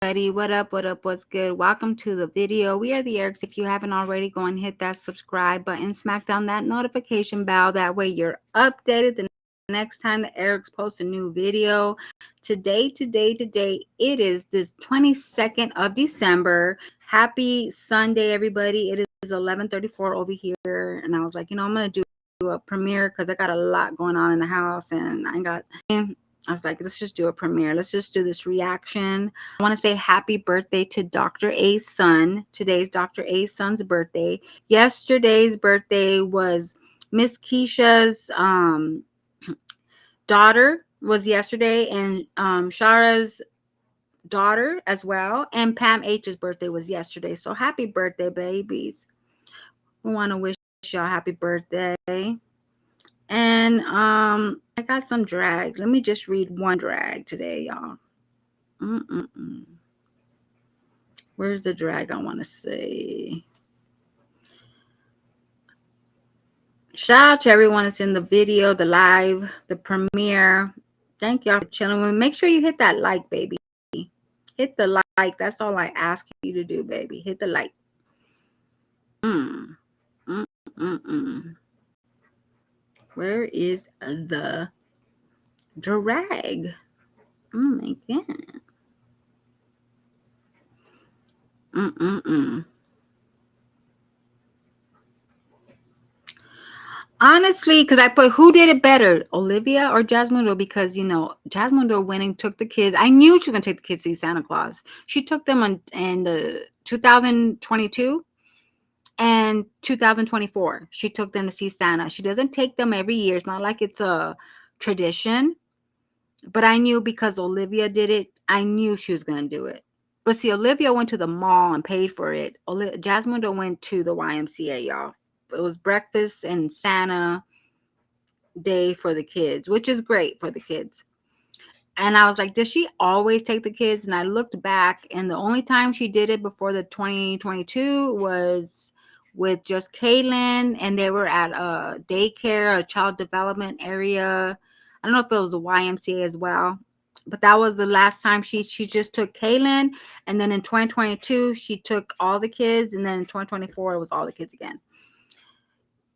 What up? What up? What's good? Welcome to the video. We are the Erics. If you haven't already, go and hit that subscribe button, smack down that notification bell. That way you're updated the next time the Erics post a new video. Today, it is this 22nd of December. Happy Sunday, everybody. It is 11:34 over here. And I was like, I'm going to do a premiere because I got a lot going on in the house and I was like, let's just do a premiere. Let's just do this reaction. I want to say happy birthday to Dr. A's son. Today's Dr. A's son's birthday. Yesterday's birthday was Miss Keisha's daughter was yesterday, and Shara's daughter as well. And Pam H's birthday was yesterday. So happy birthday, babies. We want to wish y'all happy birthday. And I got some drags. Let me just read one drag today, y'all. Where's the drag I want to say? Shout out to everyone that's in the video, the live, the premiere. Thank y'all for chilling. Make sure you hit that like, baby. Hit the like. That's all I ask you to do, baby. Hit the like. Where is the drag? Oh my god. Honestly, because I put who did it better, Olivia or Jasmundo? Because Jasmundo went and took the kids. I knew she was gonna take the kids to see Santa Claus. She took them in the 2022 and 2024. She took them to see Santa. She doesn't take them every year. It's not like it's a tradition. But I knew because Olivia did it, I knew she was gonna do it. But see, Olivia went to the mall and paid for it. Jasmundo went to the YMCA, y'all. It was breakfast and Santa day for the kids, which is great for the kids. And I was like, does she always take the kids? And I looked back, and the only time she did it before the 2022 was with just Kaylin, and they were at a daycare, a child development area. I don't know if it was the YMCA as well, but that was the last time she just took Kaylin. And then in 2022, she took all the kids, and then in 2024, it was all the kids again.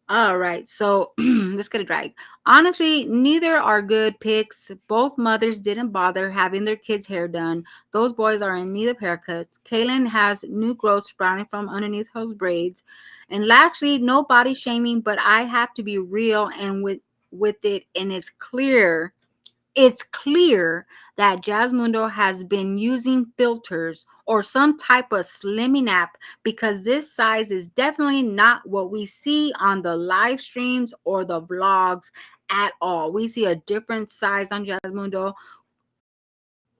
All right, so let's get a drag. Honestly, neither are good picks. Both mothers didn't bother having their kids' hair done. Those boys are in need of haircuts. Kaylin has new growth sprouting from underneath those braids. And lastly, no body shaming, but I have to be real and with it, and it's clear that Jasmundo has been using filters or some type of slimming app, because this size is definitely not what we see on the live streams or the vlogs at all. We see a different size on Jasmundo,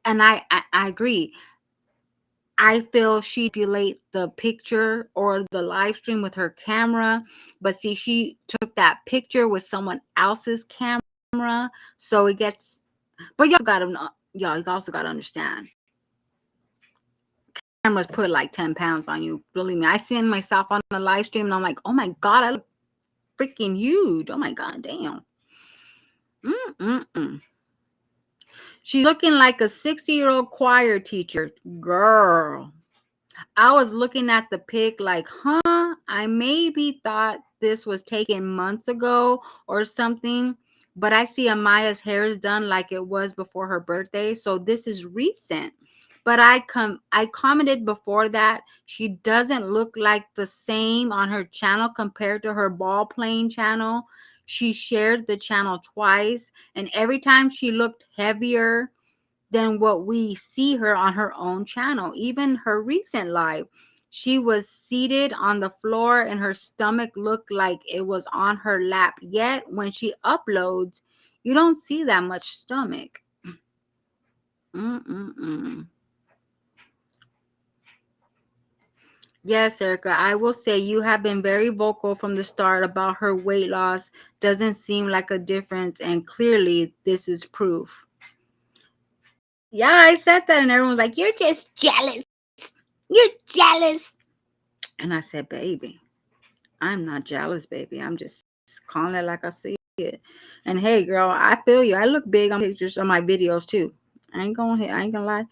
and I agree. I feel she manipulate the picture or the live stream with her camera, but see, she took that picture with someone else's camera, so it gets. But you also gotta understand. Cameras put like 10 pounds on you. Believe me, I seen myself on the live stream and I'm like, oh my god, I look freaking huge. Oh my god, damn. She's looking like a 60-year-old choir teacher. Girl. I was looking at the pic like, I maybe thought this was taken months ago or something, but I see Amaya's hair is done like it was before her birthday, so this is recent. But I commented before that she doesn't look like the same on her channel compared to her ball playing channel. She shared the channel twice, and every time she looked heavier than what we see her on her own channel. Even her recent live, she was seated on the floor and her stomach looked like it was on her lap. Yet when she uploads, you don't see that much stomach. Yes, Erica, I will say you have been very vocal from the start about her weight loss. Doesn't seem like a difference, and clearly this is proof. Yeah, I said that, and everyone's like, you're just jealous. You're jealous. And I said, baby, I'm not jealous, baby. I'm just calling it like I see it. And hey, girl, I feel you. I look big on pictures on my videos too. I ain't gonna lie.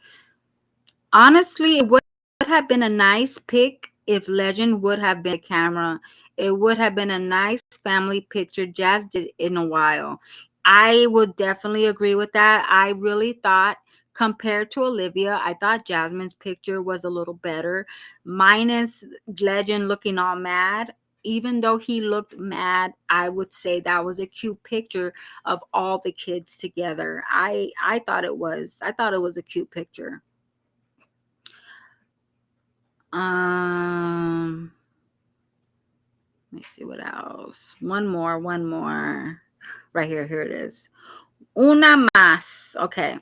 Honestly, it would have been a nice pic if Legend would have been a camera. It would have been a nice family picture. Jazz did in a while. I would definitely agree with that. I really thought, compared to Olivia, I thought Jasmine's picture was a little better, minus Legend looking all mad. Even though he looked mad, I would say that was a cute picture of all the kids together. I thought it was. I thought it was a cute picture. Um, Let me see what else. One more. Right here, here it is. Una más. Okay.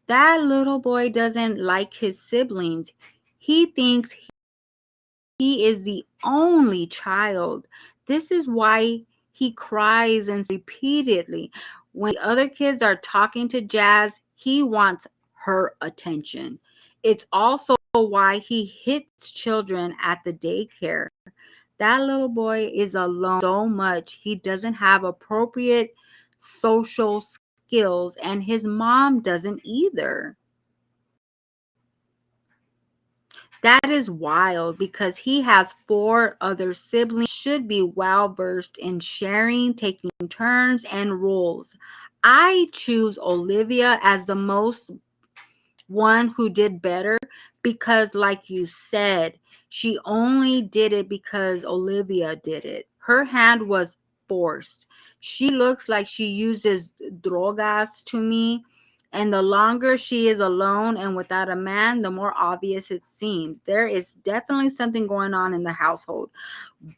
That little boy doesn't like his siblings. He thinks he is the only child. This is why he cries and repeatedly. When the other kids are talking to Jazz, he wants her attention. It's also why he hits children at the daycare. That little boy is alone so much. He doesn't have appropriate social skills, and his mom doesn't either. That is wild because he has four other siblings. Should be well versed in sharing, taking turns, and rules. I choose Olivia as the most one who did better because, like you said, she only did it because Olivia did it. Her hand was forced. She looks like she uses drogas to me. And the longer she is alone and without a man, the more obvious it seems. There is definitely something going on in the household.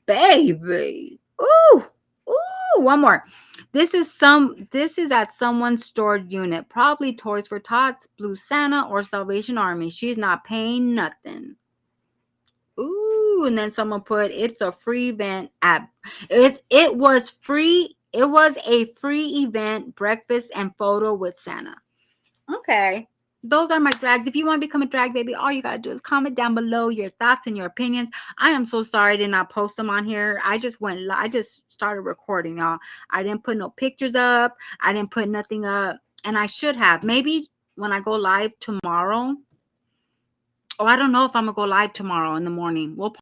Baby. Ooh. Ooh, one more. This is at someone's stored unit, probably Toys for Tots, Blue Santa, or Salvation Army. She's not paying nothing. Ooh, and then someone put it's a free event at it was free. It was a free event, breakfast and photo with Santa. Okay. Those are my drags. If you want to become a drag baby, all you got to do is comment down below your thoughts and your opinions. I am so sorry I did not post them on here. I just started recording, y'all. I didn't put no pictures up. I didn't put nothing up. And I should have. Maybe when I go live tomorrow. Oh, I don't know if I'm going to go live tomorrow in the morning. We'll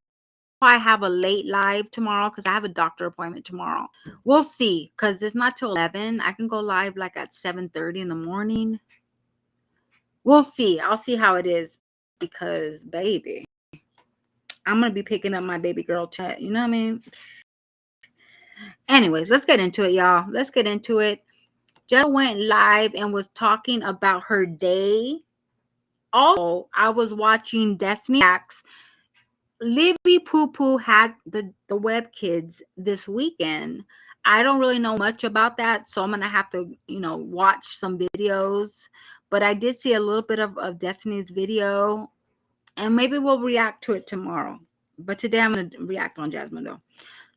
probably have a late live tomorrow because I have a doctor appointment tomorrow. We'll see because it's not till 11. I can go live like at 7:30 in the morning. We'll see. I'll see how it is because, baby, I'm going to be picking up my baby girl chat. You know what I mean? Anyways, let's get into it, y'all. Let's get into it. Jess went live and was talking about her day. Also, I was watching Destiny X. Livy Poo Poo had the web kids this weekend. I don't really know much about that, so I'm going to have to, watch some videos. But I did see a little bit of Destiny's video, and maybe we'll react to it tomorrow. But today I'm going to react on Jasmundo.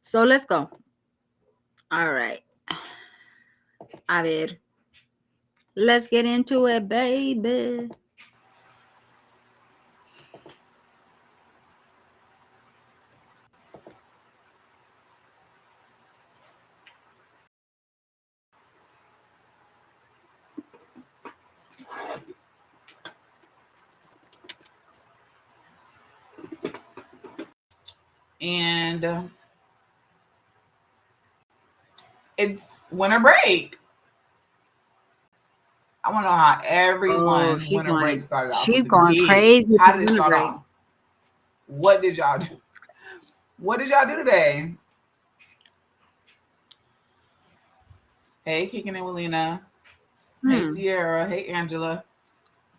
So let's go. All right. A ver. Let's get into it, baby. And it's winter break. I want to know how everyone's winter break started off. She's With the going kids. crazy. How did it start off? What did y'all do? What did y'all do today? Hey, kicking in with Lena. Hey, Sierra. Hey, Angela.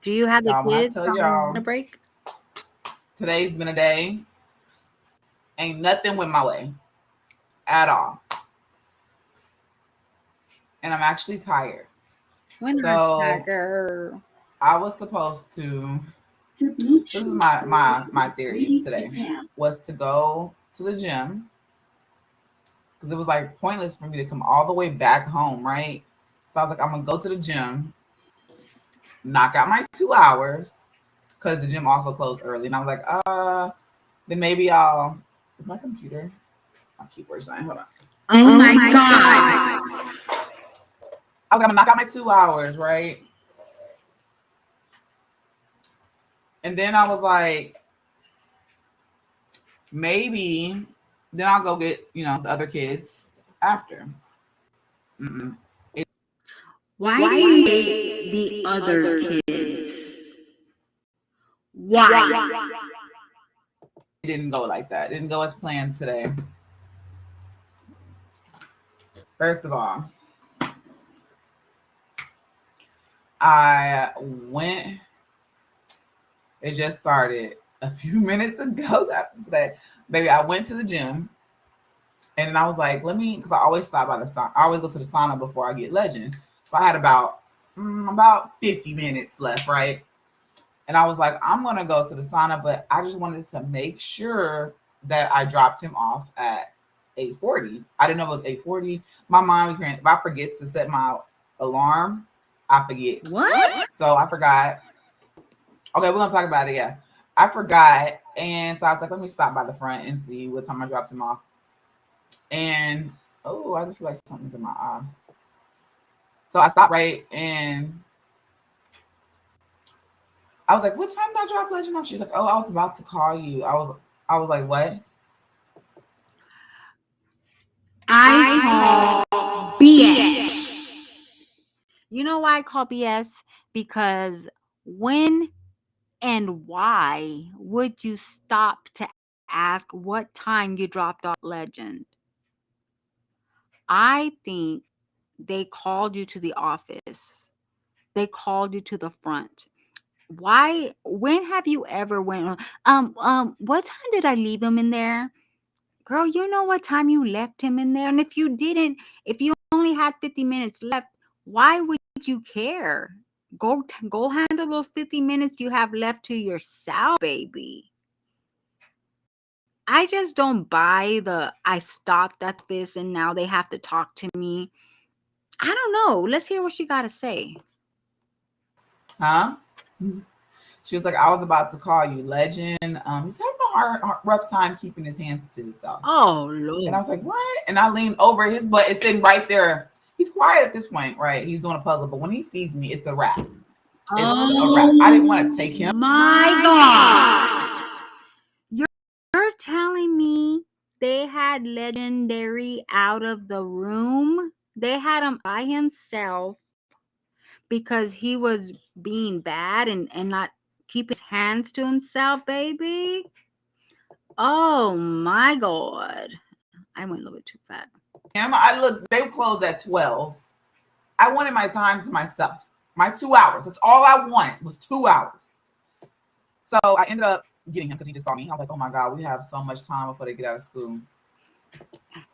Do you have the kids tell y'all, on a break? Today's been a day. Ain't nothing went my way at all. And I'm actually tired. So I was supposed to, this is my theory today, was to go to the gym because it was like pointless for me to come all the way back home, right? So I was like, I'm gonna go to the gym, knock out my 2 hours because the gym also closed early. And I was like, then maybe I'll, is my computer? My keyboard's not, hold on. Oh my God. I was gonna knock out my 2 hours, right? And then I was like, maybe then I'll go get, the other kids after. Mm-mm. Why do you say the other kids? Why? It didn't go like that. It didn't go as planned today. First of all, I went, it just started a few minutes ago after today. Baby, I went to the gym and then I was like, because I always stop by the sauna. I always go to the sauna before I get Legend. So I had about 50 minutes left, right? And I was like, I'm going to go to the sauna, but I just wanted to make sure that I dropped him off at 8:40. I didn't know it was 8:40. My mom, if I forget to set my alarm, I forget. What? So I forgot. Okay, we're going to talk about it. Yeah. I forgot. And so I was like, let me stop by the front and see what time I dropped him off. And, I just feel like something's in my eye. So I stopped right and I was like, what time did I drop Legend off? She was like, oh, I was about to call you. I was like, what? I call BS. You know why I call BS? Because when and why would you stop to ask what time you dropped off Legend? I think they called you to the office. They called you to the front. Why? When have you ever went? What time did I leave him in there? Girl, you know what time you left him in there? And if you didn't, if you only had 50 minutes left, why would you care? Go handle those 50 minutes you have left to yourself, baby. I just don't buy I stopped at this and now they have to talk to me. I don't know. Let's hear what she got to say. Huh? She was like, I was about to call you, Legend. He's having a rough time keeping his hands to himself. Oh, And Lord. I was like, what? And I leaned over. His butt is sitting right there. He's quiet at this point, right? He's doing a puzzle. But when he sees me, it's a wrap. It's a wrap. I didn't want to take him. My God. You're telling me they had Legendary out of the room? They had him by himself because he was being bad and not keeping his hands to himself, baby? Oh my God. I went a little bit too fast. They closed at 12. I wanted my time to myself. My 2 hours. That's all I wanted was 2 hours. So I ended up getting him because he just saw me. I was like, oh my God, we have so much time before they get out of school.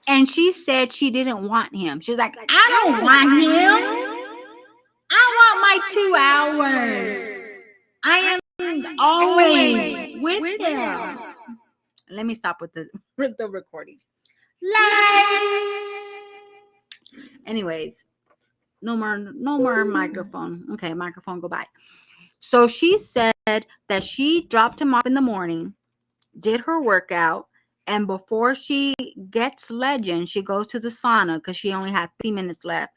And she said she didn't want him. She's like, I don't want him. I want my 2 hours. I am always with him. Let me stop with the recording. Lies. Anyways, no more microphone. Okay, microphone go by. So she said that she dropped him off in the morning, did her workout, and before she gets Legend, she goes to the sauna because she only had 50 minutes left.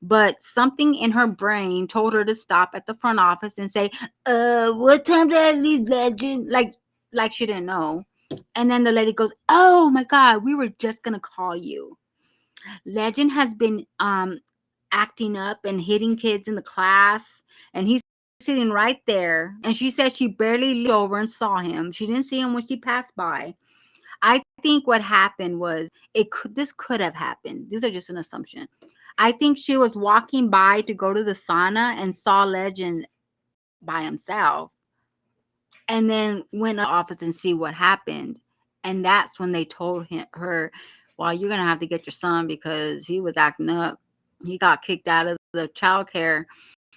But something in her brain told her to stop at the front office and say, what time did I leave Legend? Like she didn't know. And then the lady goes, oh my God, we were just gonna call you. Legend has been acting up and hitting kids in the class, and he's sitting right there. And she says she barely looked over and saw him. She didn't see him when she passed by. I think what happened was this could have happened. These are just an assumption. I think she was walking by to go to the sauna and saw Legend by himself, and then went to the office and see what happened. And that's when they told her, well, you're gonna have to get your son because he was acting up. He got kicked out of the childcare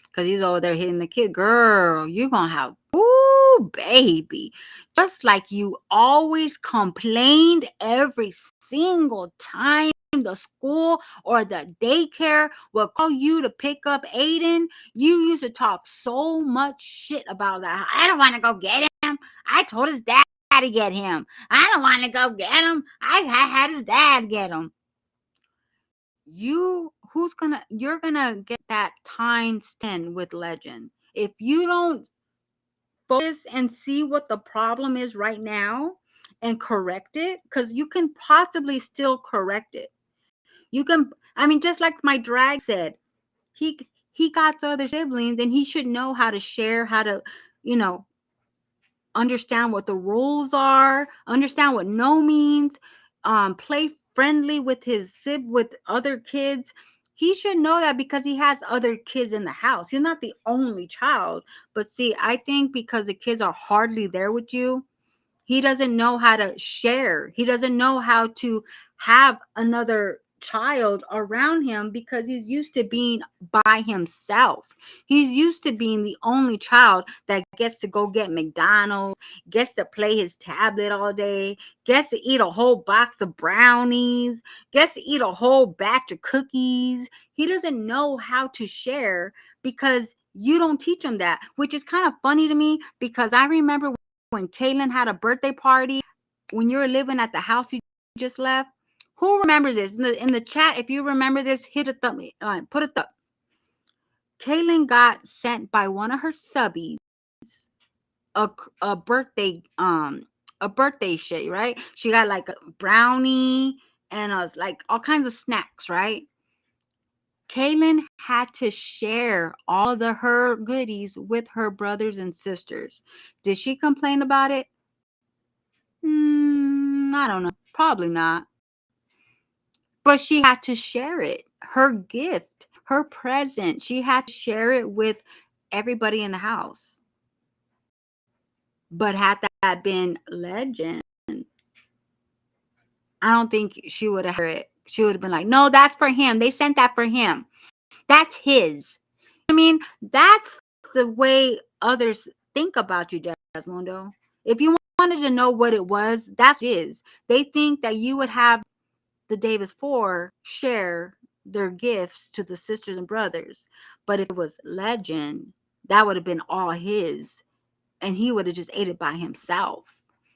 because he's over there hitting the kid. Girl, you're gonna have, ooh, baby. Just like you always complained every single time the school or the daycare will call you to pick up Aiden. You used to talk so much shit about that. I don't want to go get him. I told his dad to get him. I don't want to go get him. I had his dad get him. You're gonna get that times 10 with Legend. If you don't focus and see what the problem is right now and correct it, because you can possibly still correct it. You can, I mean, just like my drag said, he he got other siblings and he should know how to share, how to, you know, understand what the rules are, understand what no means, play friendly with with other kids. He should know that because he has other kids in the house. He's not the only child. But see, I think because the kids are hardly there with you, he doesn't know how to share. He doesn't know how to have another child around him because he's used to being by himself. He's used to being the only child that gets to go get McDonald's, gets to play his tablet all day, gets to eat a whole box of brownies, gets to eat a whole batch of cookies. He doesn't know how to share because you don't teach him that, which is kind of funny to me because I remember when Caitlin had a birthday party, when you were living at the house you just left. Who remembers this? In the chat, if you remember this, hit a thumb, put a thumb. Caitlin got sent by one of her subbies a, a birthday a birthday shit, right? She got like a brownie and like all kinds of snacks, right? Kaylin had to share all her goodies with her brothers and sisters. Did she complain about it? I don't know. Probably not. But she had to share it. Her gift, her present, she had to share it with everybody in the house. But had that been Legend, I don't think she would have heard it. She would have been like, no, that's for him. They sent that for him. That's his. I mean, that's the way others think about you, Jasmundo. If you wanted to know what it was, that's what it is. They think that you would have the Davis Four share their gifts to the sisters and brothers. But if it was Legend, that would have been all his. And he would have just ate it by himself.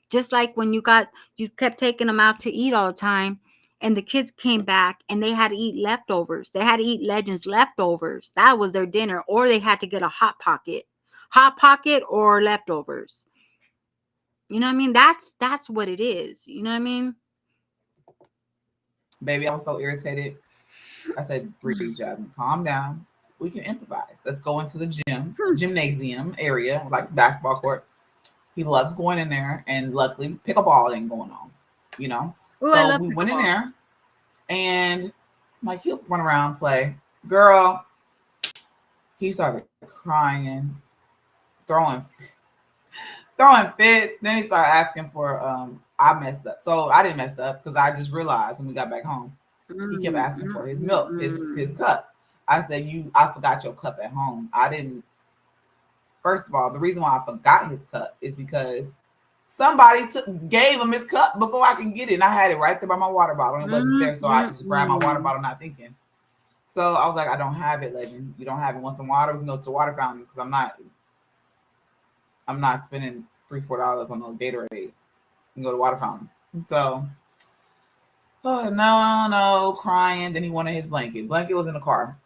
Just like when you kept taking them out to eat all the time, and the kids came back and they had to eat leftovers. They had to eat Legend's leftovers. That was their dinner, or they had to get a hot pocket or leftovers. You know what I mean? That's what it is. You know what I mean? Baby, I was so irritated. I said, breathe, Jasmine, calm down. We can improvise. Let's go into the gymnasium area, like basketball court. He loves going in there, and luckily, pickleball ain't going on, you know? Ooh, so we went in there, and I'm like, he'll run around, play. Girl, he started crying, throwing fits. Then he started asking for, I messed up. So I didn't mess up because I just realized when we got back home, he kept asking for his milk, his cup. I said, I forgot your cup at home. I didn't. First of all, the reason why I forgot his cup is because somebody gave him his cup before I can get it. And I had it right there by my water bottle. And it wasn't there. So I just grabbed my water bottle, not thinking. So I was like, I don't have it, Legend. You don't have it. Want some water? We can go to the water fountain because I'm not spending $3-4 on no Gatorade. We can go to the water fountain. So, oh, no, crying. Then he wanted his blanket. Blanket was in the car.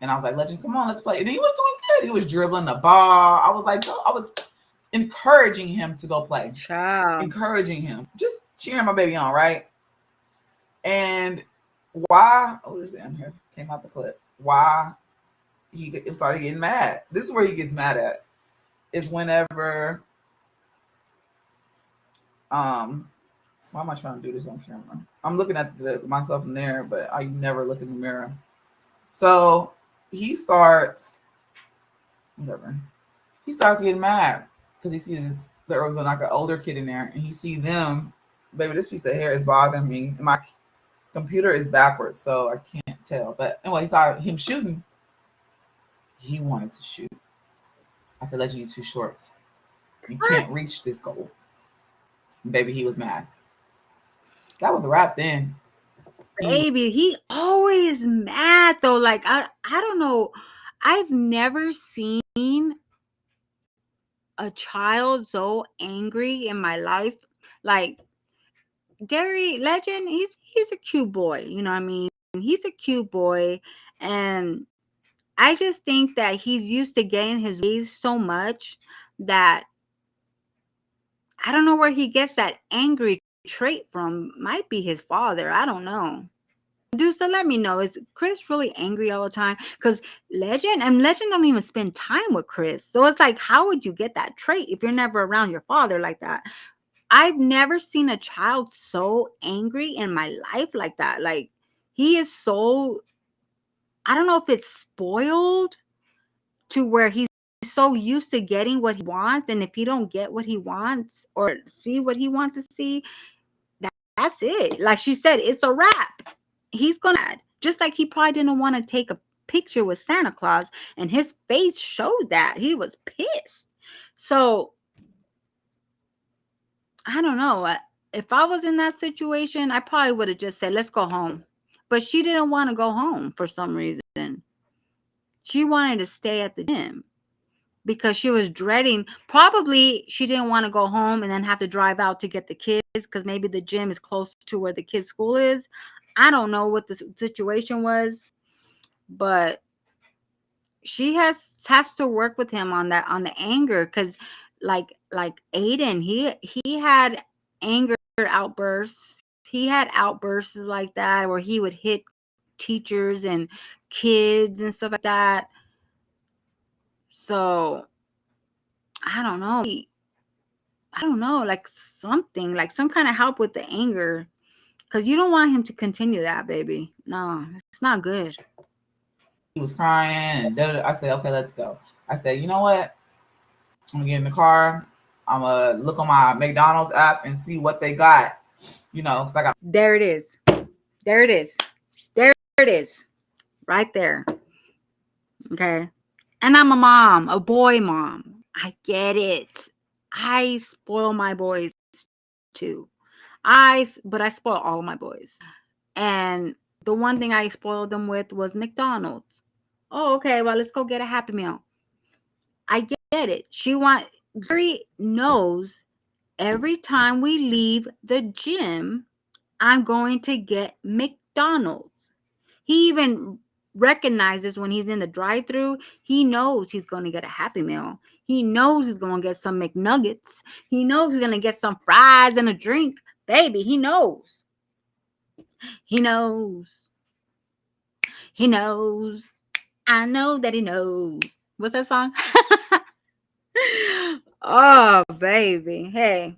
And I was like, Legend, come on, let's play. And he was doing good. He was dribbling the ball. I was like, I was encouraging him to go play. Child. Encouraging him. Just cheering my baby on, right? And why? Oh, this damn hair came out the clip. Why he started getting mad. This is where he gets mad at. Is whenever why am I trying to do this on camera? I'm looking at myself in there, but I never look in the mirror. So he starts getting mad because he sees there was like an older kid in there, and he sees them. Baby, this piece of hair is bothering me, and my computer is backwards, so I can't tell. But anyway, he saw him shooting. He wanted to shoot. I said, Legend, you too short. You can't reach this goal. Baby, he was mad. That was a wrap then. Baby, he always mad though. Like I don't know. I've never seen a child so angry in my life. Like Legend, he's a cute boy, you know what I mean? He's a cute boy, and I just think that he's used to getting his ways so much that I don't know where he gets that angry trait from. Might be his father. I don't know. Producer, let me know. Is Chris really angry all the time? Because Legend don't even spend time with Chris. So it's like, how would you get that trait if you're never around your father like that? I've never seen a child so angry in my life like that. Like, he is so, I don't know if it's spoiled to where he's so used to getting what he wants. And if he don't get what he wants or see what he wants to see, that's it. Like she said, it's a wrap. He's gonna, just like he probably didn't want to take a picture with Santa Claus, and his face showed that he was pissed. So I don't know. If I was in that situation, I probably would have just said, let's go home. But she didn't want to go home for some reason. She wanted to stay at the gym because she was dreading. Probably she didn't want to go home and then have to drive out to get the kids because maybe the gym is close to where the kids' school is. I don't know what the situation was, but she has to work with him on that, on the anger, because like Aiden, he had anger outbursts. He had outbursts like that where he would hit teachers and kids and stuff like that. So I don't know. I don't know, like something, like some kind of help with the anger, because you don't want him to continue that, baby. No, it's not good. He was crying and I said, okay, let's go. I said, you know what? I'm gonna get in the car. I'm gonna look on my McDonald's app and see what they got. Because I got. There it is. There it is. There it is. Right there. Okay. And I'm a mom, a boy mom. I get it. I spoil my boys too. But I spoil all my boys. And the one thing I spoiled them with was McDonald's. Oh, okay. Well, let's go get a Happy Meal. I get it. Gary knows every time we leave the gym, I'm going to get McDonald's. He even recognizes when he's in the drive-through, he knows he's going to get a Happy Meal. He knows he's going to get some McNuggets. He knows he's going to get some fries and a drink. Baby, he knows. He knows. He knows. I know that he knows. What's that song? Oh, baby. Hey,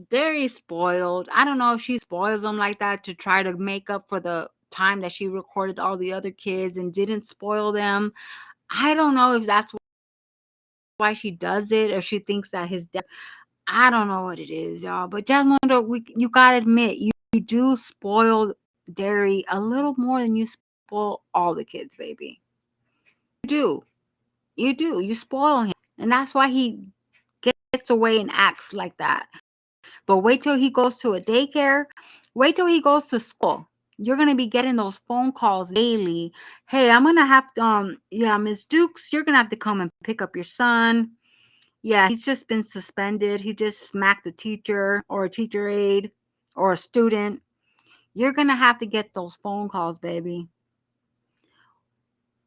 very spoiled. I don't know if she spoils them like that to try to make up for the time that she recorded all the other kids and didn't spoil them. I don't know if that's why she does it, or she thinks that his dad. I don't know what it is, y'all. But Jasmundo, you gotta admit, you do spoil Derry a little more than you spoil all the kids, baby. You do. You do. You spoil him. And that's why he gets away and acts like that. But wait till he goes to a daycare. Wait till he goes to school. You're gonna be getting those phone calls daily. Hey, I'm gonna have to yeah, Miss Dukes, you're gonna have to come and pick up your son. Yeah, he's just been suspended. He just smacked a teacher or a teacher aide or a student. You're gonna have to get those phone calls, baby.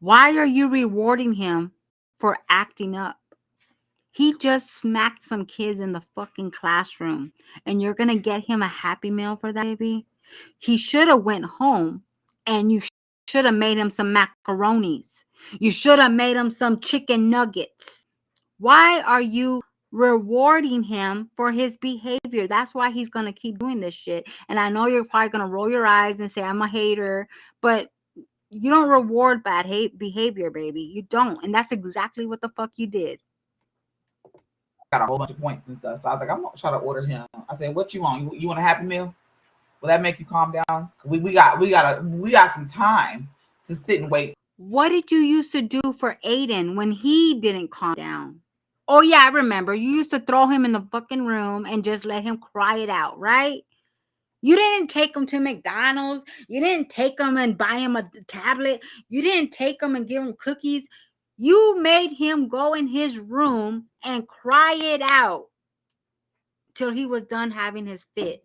Why are you rewarding him for acting up? He just smacked some kids in the fucking classroom, and you're gonna get him a Happy Meal for that, baby? He should have went home, and you should have made him some macaronis. You should have made him some chicken nuggets. Why are you rewarding him for his behavior? That's why he's gonna keep doing this shit. And I know you're probably gonna roll your eyes and say I'm a hater, but you don't reward bad behavior, baby. You don't, and that's exactly what the fuck you did. Got a whole bunch of points and stuff. So I was like, I'm gonna try to order him. I said, what you want? You want a Happy Meal? Will that make you calm down? We got some time to sit and wait. What did you used to do for Aiden when he didn't calm down? Oh yeah, I remember. You used to throw him in the fucking room and just let him cry it out, right? You didn't take him to McDonald's. You didn't take him and buy him a tablet. You didn't take him and give him cookies. You made him go in his room and cry it out till he was done having his fit.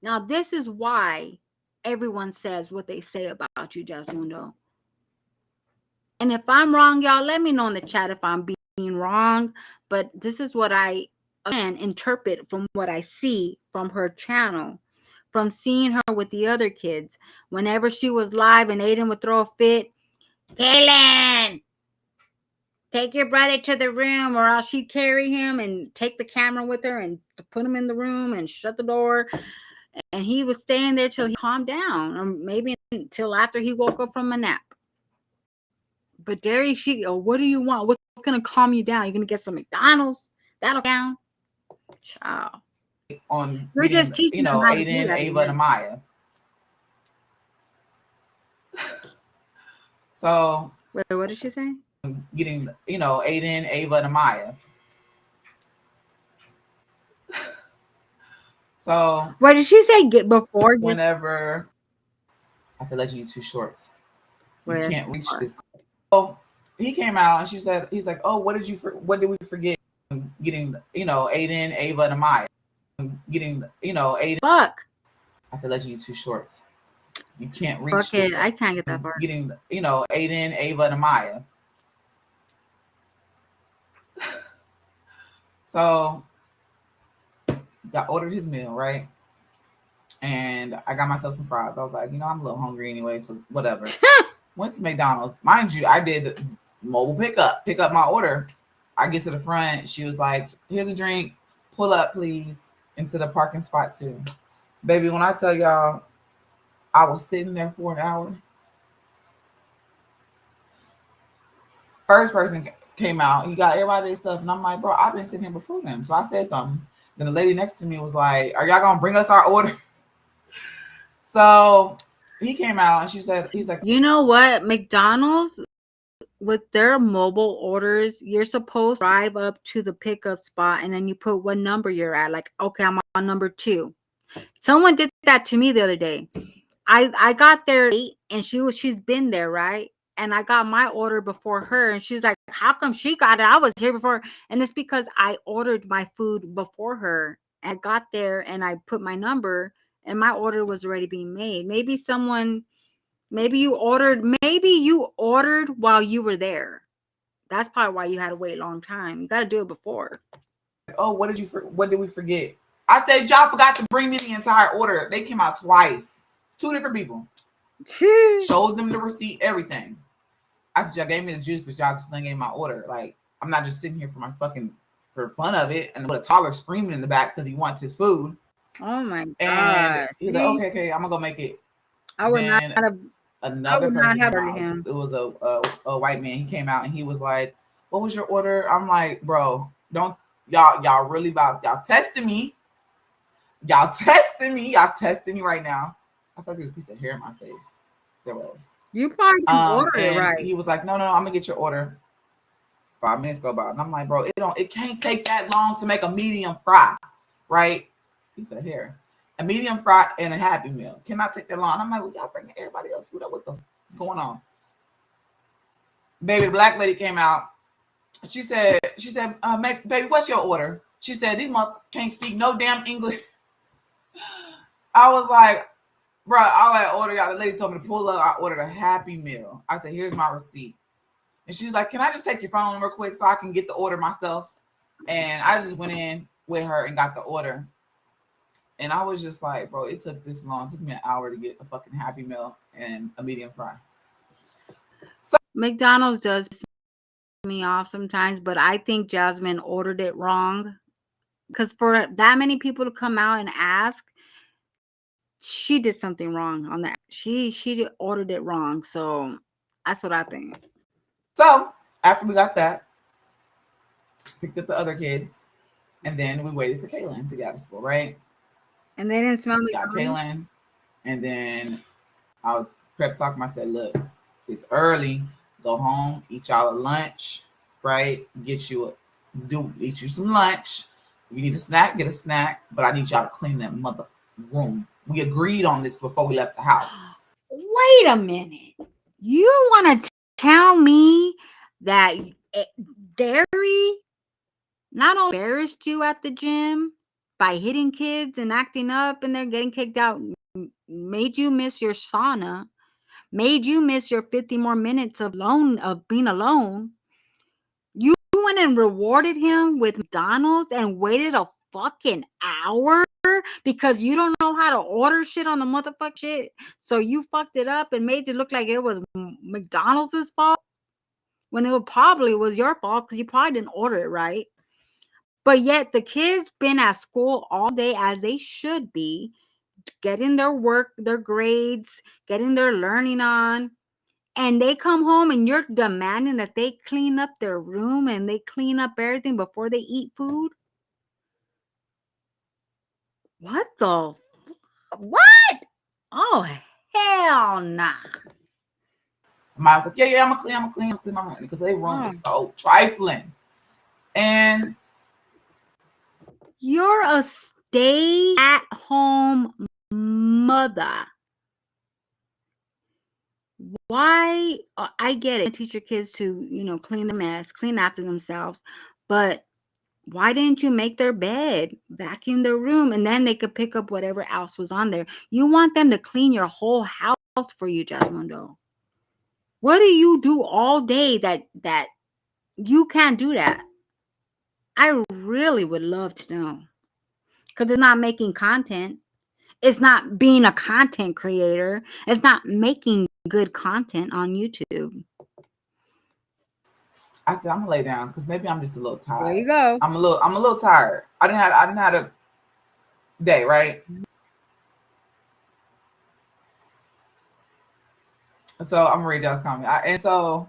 Now, this is why everyone says what they say about you, Jasmundo. And if I'm wrong, y'all, let me know in the chat if I'm being wrong. But this is what I, again, interpret from what I see from her channel, from seeing her with the other kids. Whenever she was live and Aiden would throw a fit, Kaylin, take your brother to the room, or else she'd carry him and take the camera with her and put him in the room and shut the door. And he was staying there till he calmed down, or maybe until after he woke up from a nap. But Derry, oh, what do you want? What's gonna calm you down? You're gonna get some McDonald's? That'll down. Child. On We're getting, just teaching them how to do Aiden, that. Ava, and Amaya. So Wait, what did she say? getting, Aiden, Ava, and Amaya. So What did she say? Get before? Whenever I said, "Legend, you too short. You can't reach this." So he came out and he's like, "Oh, what did we forget?" Getting, Aiden, Ava, and Amaya. Getting, Aiden. Fuck. I said, "Legend, you too short. You can't reach Fuck this." it. I can't get that far. Getting, Aiden, Ava, and Amaya. So got ordered his meal, right? And I got myself some fries. I was like, I'm a little hungry anyway, so whatever. Went to McDonald's. Mind you, I did mobile pick up my order. I get to the front. She was like, "Here's a drink. Pull up, please, into the parking spot too." Baby, when I tell y'all, I was sitting there for an hour. First person came out. He got everybody their stuff. And I'm like, "Bro, I've been sitting here before them." So I said something. Then the lady next to me was like, "Are y'all going to bring us our order?" So he came out and he's like, "You know what? McDonald's, with their mobile orders, you're supposed to drive up to the pickup spot and then you put what number you're at. Like, okay, I'm on number 2. Someone did that to me the other day. I got there late and she's been there, right? And I got my order before her, and she's like, "How come she got it? I was here before." And it's because I ordered my food before her. I got there and I put my number, and my order was already being made. Maybe you ordered while you were there. That's probably why you had to wait a long time. You got to do it before. "Oh, what did we forget?" I said, "Y'all forgot to bring me the entire order." They came out twice. 2 different people. Showed them the receipt, everything. I said, "Y'all gave me the juice, but y'all just gave my order. Like, I'm not just sitting here for fun of it." And with a toddler screaming in the back because he wants his food. Oh my god! And he's like, "Okay, I'm gonna go make it." I would not have. Another person came out. It was a white man. He came out and he was like, "What was your order?" I'm like, "Bro, don't y'all really about y'all testing me? Y'all testing me? Y'all testing me right now?" I thought there was a piece of hair in my face. There was. You probably didn't order it right. He was like, "No, I'm gonna get your order." 5 minutes go by, and I'm like, "Bro, it can't take that long to make a medium fry, right?" Piece of hair. A medium fry and a Happy Meal cannot take that long. I'm like, "Well, y'all bringing everybody else food up? What's going on?" Baby, the black lady came out. She said, "Baby, what's your order?" She said, "These motherfuckers can't speak no damn English." I was like, "Bro, all I ordered, y'all." The lady told me to pull up. I ordered a Happy Meal. I said, "Here's my receipt." And she's like, "Can I just take your phone number quick so I can get the order myself?" And I just went in with her and got the order. And I was just like, "Bro, it took this long. It took me an hour to get a fucking Happy Meal and a medium fry." So McDonald's does piss me off sometimes, but I think Jasmine ordered it wrong. Because for that many people to come out and ask, she did something wrong on that. She ordered it wrong. So that's what I think. So after we got that, picked up the other kids, and then we waited for Kaylin to get out of school, right? And they didn't smell me. Got Kaylin, and then I prep talk. I said, "Look, it's early. Go home, eat y'all a lunch, right? Eat you some lunch. If you need a snack, get a snack. But I need y'all to clean that mother room. We agreed on this before we left the house." Wait a minute. You want to tell me that Derry not only embarrassed you at the gym by hitting kids and acting up and they're getting kicked out, made you miss your sauna, made you miss your 50 more minutes of being alone. You went and rewarded him with McDonald's and waited a fucking hour because you don't know how to order shit on the motherfucking shit. So you fucked it up and made it look like it was McDonald's fault when it probably was your fault because you probably didn't order it right. But yet the kids been at school all day as they should be, getting their work, their grades, getting their learning on. And they come home and you're demanding that they clean up their room and they clean up everything before they eat food. What the? What? Oh, hell nah. Mom was like, yeah, I'm gonna clean my room because their room is so trifling. And you're a stay-at-home mother. Why? I get it. Teach your kids to, clean the mess, clean after themselves, but why didn't you make their bed, vacuum their room, and then they could pick up whatever else was on there? You want them to clean your whole house for you, Jasmundo. What do you do all day that you can't do that? I really would love to know. Because it's not making content. It's not being a content creator. It's not making good content on YouTube. I said I'm gonna lay down because maybe I'm just a little tired. There you go. I'm a little tired. I didn't have a day, right? So I'm gonna read y'all's comment. And so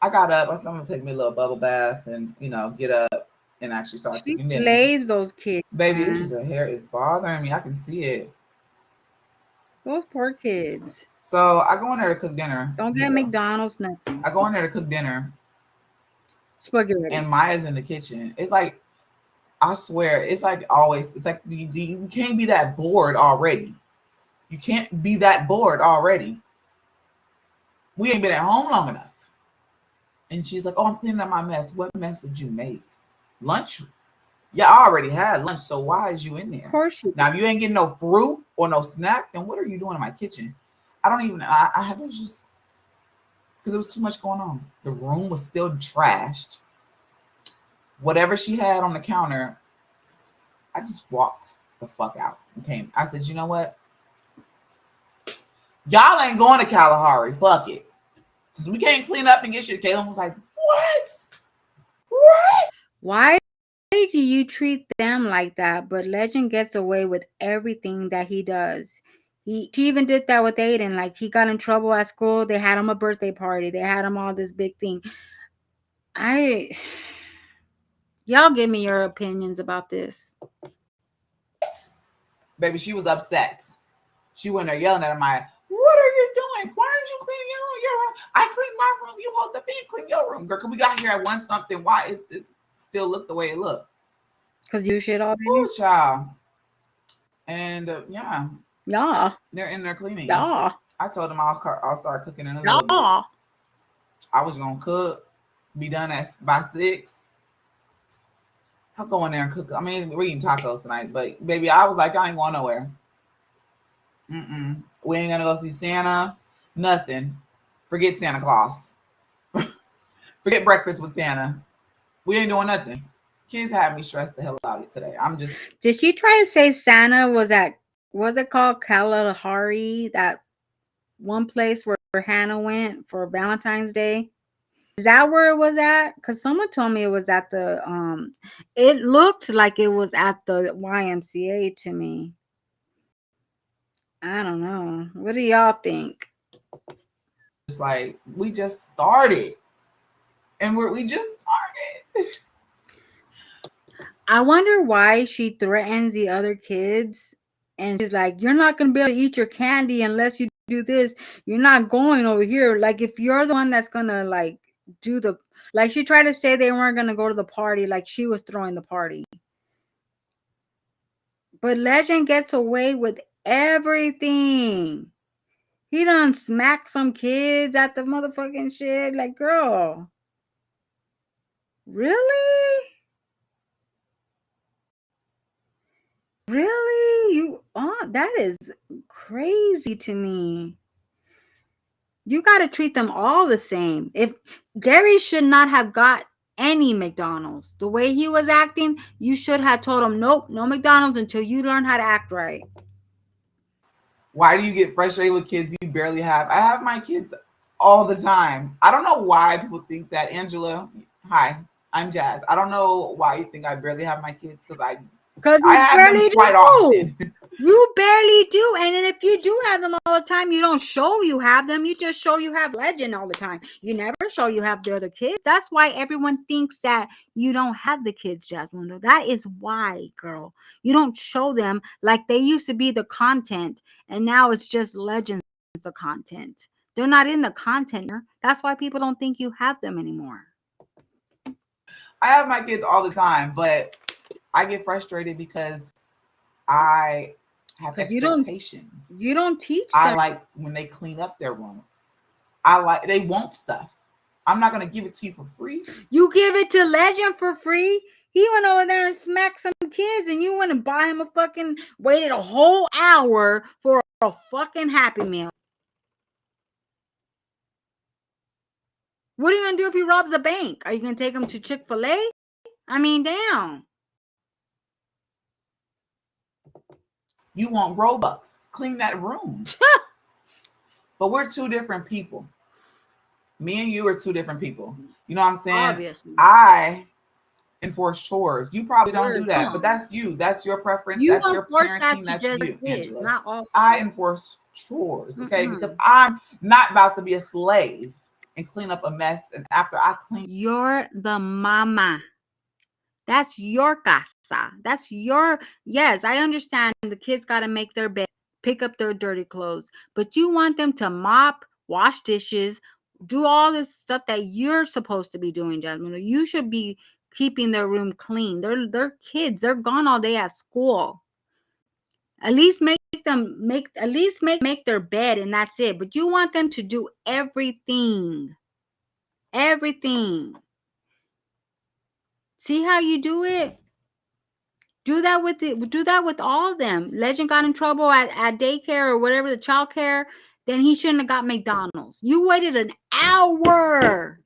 I got up. I said I'm gonna take me a little bubble bath and get up and actually start She cooking dinner. slaves those kids. Baby, this was a hair is bothering me. I can see it. Those poor kids. So I go in there to cook dinner. Don't get McDonald's nothing. I go in there to cook dinner. Spaghetti. And Maya's in the kitchen. It's like, I swear, it's like always. It's like you can't be that bored already. You can't be that bored already. We ain't been at home long enough. And she's like, oh, I'm cleaning up my mess. What mess did you make? Lunch? Yeah, I already had lunch, so why is you in there? Of course you. Now, if you ain't getting no fruit or no snack, then what are you doing in my kitchen? I had to just, because there was too much going on. The room was still trashed. Whatever she had on the counter, I just walked the fuck out and came. I said, you know what? Y'all ain't going to Kalahari. Fuck it. Since we can't clean up and get shit. Caleb was like, what? What? Why do you treat them like that? But Legend gets away with everything that he does. She even did that with Aiden. Like, he got in trouble at school. They had him a birthday party. They had him all this big thing. Y'all give me your opinions about this. Baby, she was upset. She went there yelling at him. What are you doing? Why aren't you cleaning your room? I cleaned my room. You supposed to be clean your room, girl. Cause we got here at 1 something. Why is this still look the way it look? Cause you shit all day. Oh, child. And yeah, they're in there cleaning. Yeah, I told them I'll start cooking in a little bit. I was gonna cook, be done by 6. I'll go in there and cook. I mean, we're eating tacos tonight, but baby, I was like, I ain't going nowhere. We ain't gonna go see Santa. Nothing. Forget Santa Claus. Forget breakfast with Santa. We ain't doing nothing. Kids had me stressed the hell out of today. I'm just. Did she try to say Santa was at, what's it called, Kalahari? That one place where Hannah went for Valentine's Day? Is that where it was at? Because someone told me it was at the it looked like it was at the YMCA to me. I don't know. What do y'all think? It's like we just started. And we just started. I wonder why she threatens the other kids. And she's like, you're not going to be able to eat your candy unless you do this. You're not going over here. Like, if you're the one that's going to, like, do the... Like, she tried to say they weren't going to go to the party. Like, she was throwing the party. But Legend gets away with everything. He done smacked some kids at the motherfucking shit. Like, girl. Really? Really? That is crazy to me. You got to treat them all the same. If Gary should not have got any McDonald's. The way he was acting, you should have told him, nope, no McDonald's until you learn how to act right. Why do you get frustrated with kids you barely have? I have my kids all the time. I don't know why people think that. Angela, hi, I'm Jazz. I don't know why you think I barely have my kids, because I have them quite often. You barely do. And then if you do have them all the time, you don't show you have them. You just show you have Legend all the time. You never show you have the other kids. That's why everyone thinks that you don't have the kids, Jasmundo. That is why, girl. You don't show them like they used to be the content. And now it's just Legends the content. They're not in the content. That's why people don't think you have them anymore. I have my kids all the time, but I get frustrated because I have expectations. You don't teach them. I like when they clean up their room. They want stuff. I'm not going to give it to you for free. You give it to Legend for free. He went over there and smacked some kids, and you went and buy him waited a whole hour for a fucking Happy Meal. What are you going to do if he robs a bank? Are you going to take him to Chick-fil-A? I mean, damn. You want Robux. Clean that room. But we're two different people. Me and you are two different people. You know what I'm saying? Obviously. I enforce chores. You probably don't do that, but that's you. That's your preference. That's your parenting. That's you, Angela. Not all. I enforce chores, okay? Because I'm not about to be a slave and clean up a mess. And after I clean, you're the mama. That's your casa. That's your, yes, I understand the kids got to make their bed, pick up their dirty clothes, but you want them to mop, wash dishes, do all this stuff that you're supposed to be doing, Jasmine. You should be keeping their room clean. They're kids. They're gone all day at school. At least make their bed, and that's it. But you want them to do everything. Everything. See how you do it? Do that with all of them. Legend got in trouble at daycare or whatever, the child care, then he shouldn't have got McDonald's. You waited an hour.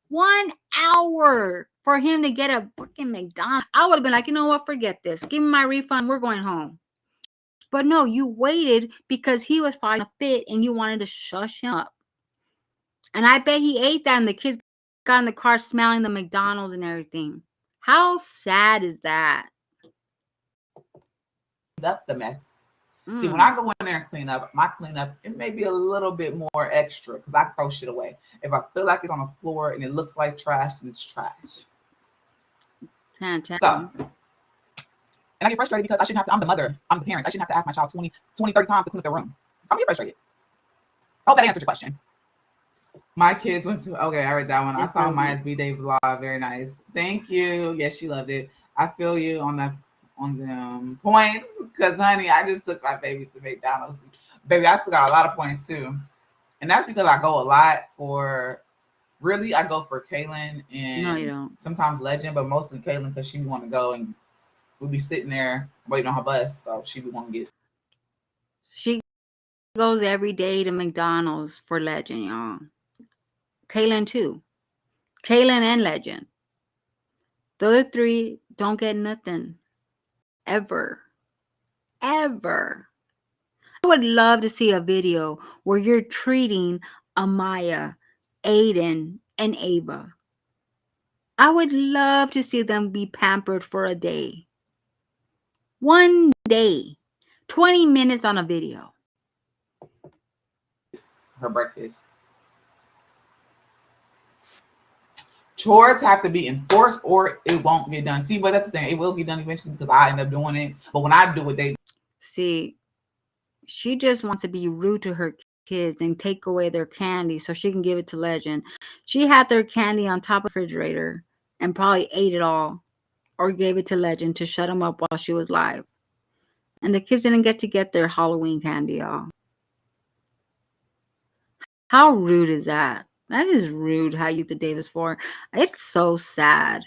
1 hour for him to get a fucking McDonald's. I would have been like, you know what? Forget this. Give me my refund. We're going home. But no, you waited because he was probably fit and you wanted to shush him up. And I bet he ate that and the kids got in the car smelling the McDonald's and everything. How sad is that? Up the mess. See, when I go in there and clean up, my cleanup, it may be a little bit more extra because I throw shit away. If I feel like it's on the floor and it looks like trash, then it's trash. So, and I get frustrated because I shouldn't have to, I'm the mother, I'm the parent. I shouldn't have to ask my child 20, 30 times to clean up their room. So I'm getting frustrated. I hope that answered your question. My kids went to, okay, I read that one. I saw Maya's B-Day vlog. Very nice. Thank you. Yes, she loved it. I feel you on the points, because honey, I just took my baby to McDonald's. Baby, I still got a lot of points too, and that's because I go a lot for. Really, I go for Kaylin and no, you don't. Sometimes Legend, but mostly Kaylin because she want to go and we'll be sitting there waiting on her bus, so she would want to get. She goes every day to McDonald's for Legend, y'all. Kaylin too. Kaylin and Legend. The other three don't get nothing. Ever. Ever. I would love to see a video where you're treating Amaya, Aiden, and Ava. I would love to see them be pampered for a day. 1 day. 20 minutes on a video. Her breakfast. Chores have to be enforced or it won't get done. See, but that's the thing. It will get done eventually because I end up doing it. But when I do it, they... See, she just wants to be rude to her kids and take away their candy so she can give it to Legend. She had their candy on top of the refrigerator and probably ate it all or gave it to Legend to shut him up while she was live. And the kids didn't get to get their Halloween candy, y'all. How rude is that? That is rude how you the Davis for. It's so sad.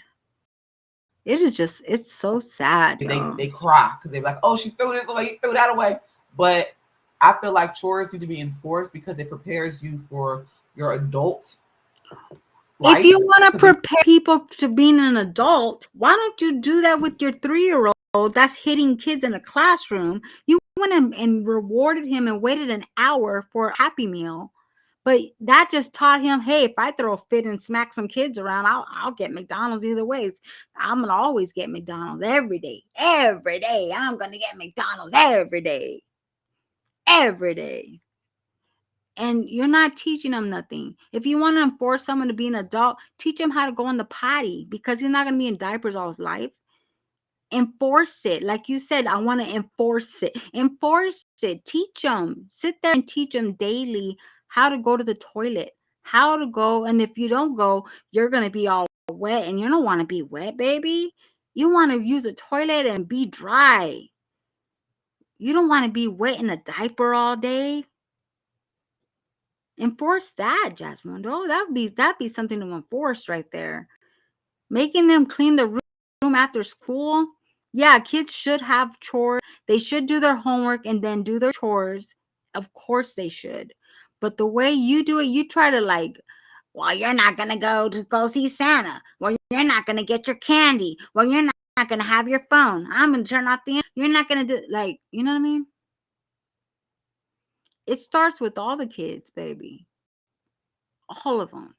It's so sad. They cry because they're like, oh, she threw this away, you threw that away. But I feel like chores need to be enforced because it prepares you for your adult life. If you want to prepare people to being an adult, why don't you do that with your 3-year-old that's hitting kids in the classroom? You went and rewarded him and waited an hour for a Happy Meal. But that just taught him, hey, if I throw a fit and smack some kids around, I'll get McDonald's either ways. I'm going to always get McDonald's every day. Every day. I'm going to get McDonald's every day. Every day. And you're not teaching them nothing. If you want to enforce someone to be an adult, teach him how to go in the potty, because he's not going to be in diapers all his life. Enforce it. Like you said, I want to enforce it. Enforce it. Teach them. Sit there and teach them daily how to go to the toilet, how to go. And if you don't go, you're going to be all wet, and you don't want to be wet, baby. You want to use a toilet and be dry. You don't want to be wet in a diaper all day. Enforce that, Jasmundo. That'd be something to enforce right there. Making them clean the room after school. Yeah, kids should have chores. They should do their homework and then do their chores. Of course they should. But the way you do it, you try to like, well, you're not gonna go see Santa. Well, you're not gonna get your candy. Well, you're not gonna have your phone. I'm gonna turn off the. You're not gonna do, like, you know what I mean? It starts with all the kids, baby. All of them.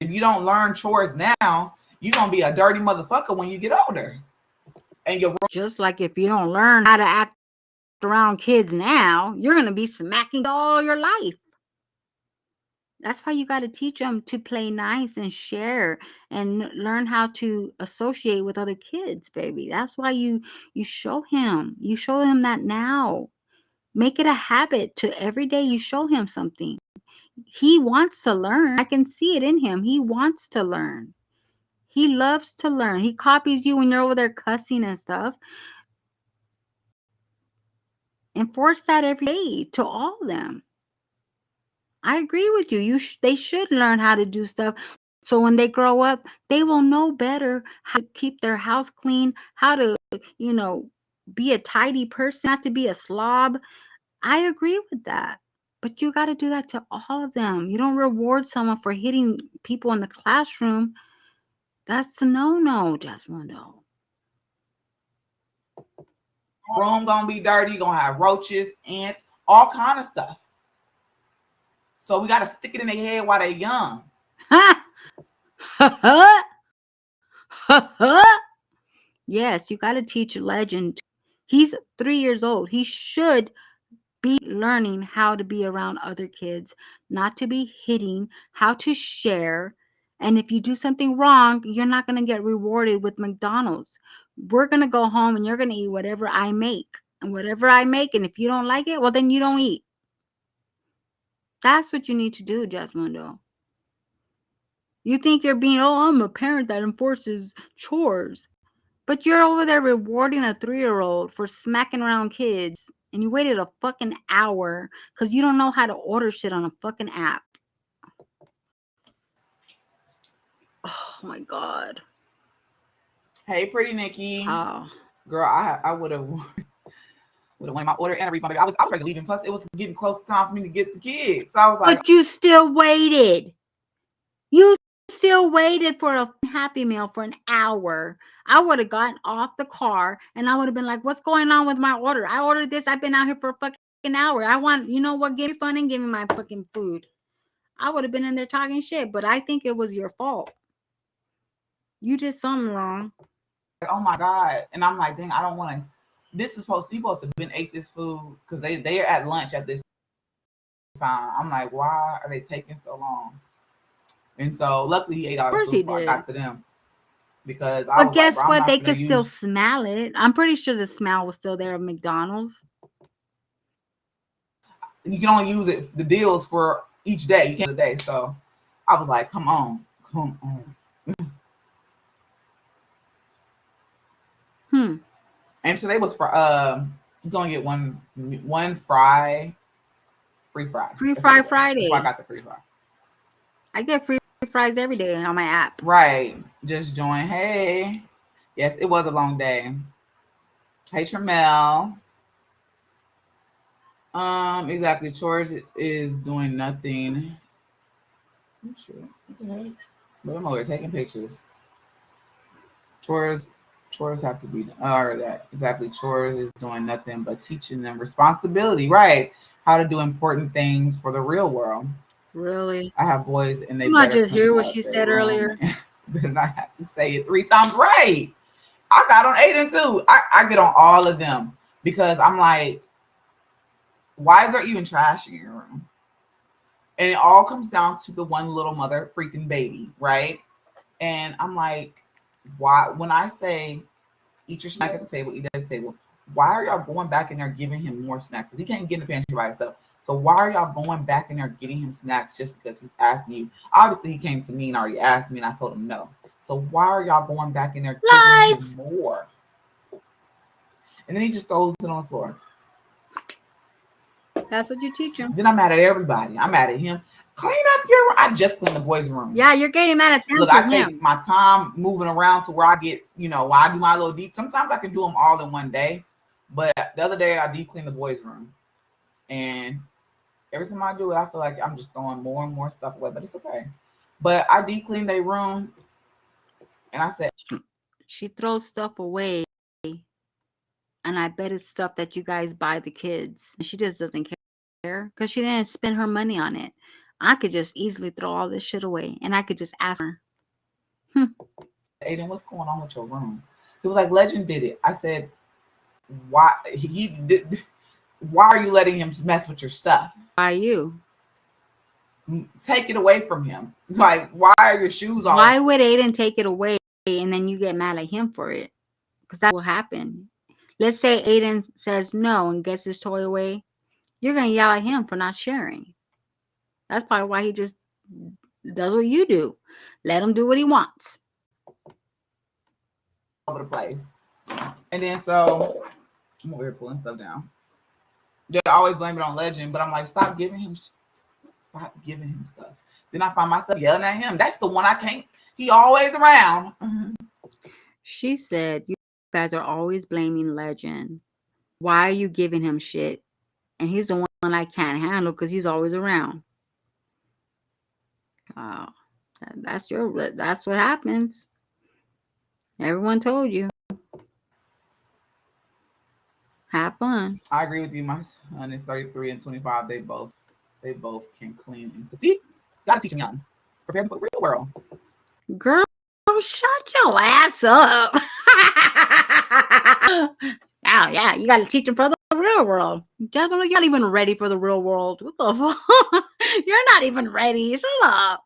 If you don't learn chores now, you're going to be a dirty motherfucker when you get older. And you're just like if you don't learn how to act around kids now, you're going to be smacking all your life. That's why you got to teach them to play nice and share and learn how to associate with other kids, baby. That's why you show him. You show him that now. Make it a habit to every day you show him something. He wants to learn. I can see it in him. He wants to learn. He loves to learn. He copies you when you're over there cussing and stuff. Enforce that every day to all of them. I agree with you. They should learn how to do stuff, so when they grow up, they will know better how to keep their house clean, how to, be a tidy person, not to be a slob. I agree with that. But you got to do that to all of them. You don't reward someone for hitting people in the classroom. That's a no-no, Jasmundo. room gonna be dirty. You're gonna have roaches, ants, all kind of stuff. So we gotta stick it in their head while they're young. Yes, you got to teach Legend. He's 3 years old. He should be learning how to be around other kids, not to be hitting, how to share. And if you do something wrong, you're not going to get rewarded with McDonald's. We're going to go home and you're going to eat whatever I make. And whatever I make, and if you don't like it, well, then you don't eat. That's what you need to do, Jasmundo. You think you're being, I'm a parent that enforces chores. But you're over there rewarding a 3-year-old for smacking around kids, and you waited a fucking hour because you don't know how to order shit on a fucking app. Oh my God. Hey, pretty Nikki. Oh. Girl, I would have wanted my order and a refund. I was ready to leave, and plus it was getting close to time for me to get the kids. So I was like, but you still waited. You still waited for a Happy Meal for an hour. I would have gotten off the car and I would have been like, what's going on with my order? I ordered this. I've been out here for a fucking hour. I want, you know what? Give me fun and give me my fucking food. I would have been in there talking shit, but I think it was your fault. You did something wrong. Oh my God. And I'm like, dang, I don't want to. This is supposed to have been ate this food because they're at lunch at this time. I'm like, why are they taking so long? And so luckily he ate all his food before I got to them. Because I was guess like, what? They could still smell it. I'm pretty sure the smell was still there of McDonald's. You can only use it, the deals for each day. You can't a day. So I was like, come on. And today was for you're gonna get one fry, free fry. Free fry Friday. That's why I got the free fry. I get free fries every day on my app. Right. Just join. Hey. Yes, it was a long day. Hey, Tramel. Exactly. George is doing nothing. Oh, shit. What the heck? But I'm over here taking pictures. Chores, chores have to be, or that exactly. Chores is doing nothing but teaching them responsibility, right? How to do important things for the real world. Really? I have boys, and they You not better just hear clean what up she their said room. earlier? Better not have to say it 3 times right. I got on 8 and 2. I get on all of them because I'm like, why is there even trash in your room? And it all comes down to the one little mother freaking baby, right? And I'm like, why? When I say eat your snack at the table, eat at the table, why are y'all going back in there giving him more snacks? Because he can't get in the pantry by himself. So why are y'all going back in there getting him snacks just because he's asking you? Obviously, he came to me and already asked me, and I told him no. So why are y'all going back in there giving Lies. him more? And then he just throws it on the floor. That's what you teach him. Then I'm mad at everybody. I'm mad at him. Clean up your room. I just cleaned the boys' room. Yeah, you're getting mad at them. Look, for I him. take my time moving around to where I get, while I do my little deep. Sometimes I can do them all in one day. But the other day I deep cleaned the boys' room. And every time I do it, I feel like I'm just throwing more and more stuff away. But it's okay. But I deep cleaned their room. And I said, she throws stuff away. And I bet it's stuff that you guys buy the kids. And she just doesn't care because she didn't spend her money on it. I could just easily throw all this shit away. And I could just ask her. Aiden, what's going on with your room? He was like, Legend did it. I said, why? He did. Why are you letting him mess with your stuff? Why you? Take it away from him. Like, why are your shoes all? Why would Aiden take it away and then you get mad at him for it? Because that will happen. Let's say Aiden says no and gets his toy away. You're going to yell at him for not sharing. That's probably why he just does what you do. Let him do what he wants. Over the place. And then so I'm over here pulling stuff down. They always blame it on Legend, but I'm like, stop giving him stuff. Then I find myself yelling at him. That's the one I can't. He always around. She said, you guys are always blaming Legend. Why are you giving him shit? And he's the one I can't handle because he's always around. Oh, that's what happens. Everyone told you. Have fun. I agree with you. My son is 33 and 25. They both can clean and see. Gotta teach them young. Prepare them for the real world. Girl, shut your ass up. Yeah, you gotta teach them for the real world. You're not even ready for the real world. What the fuck? You're not even ready. Shut up.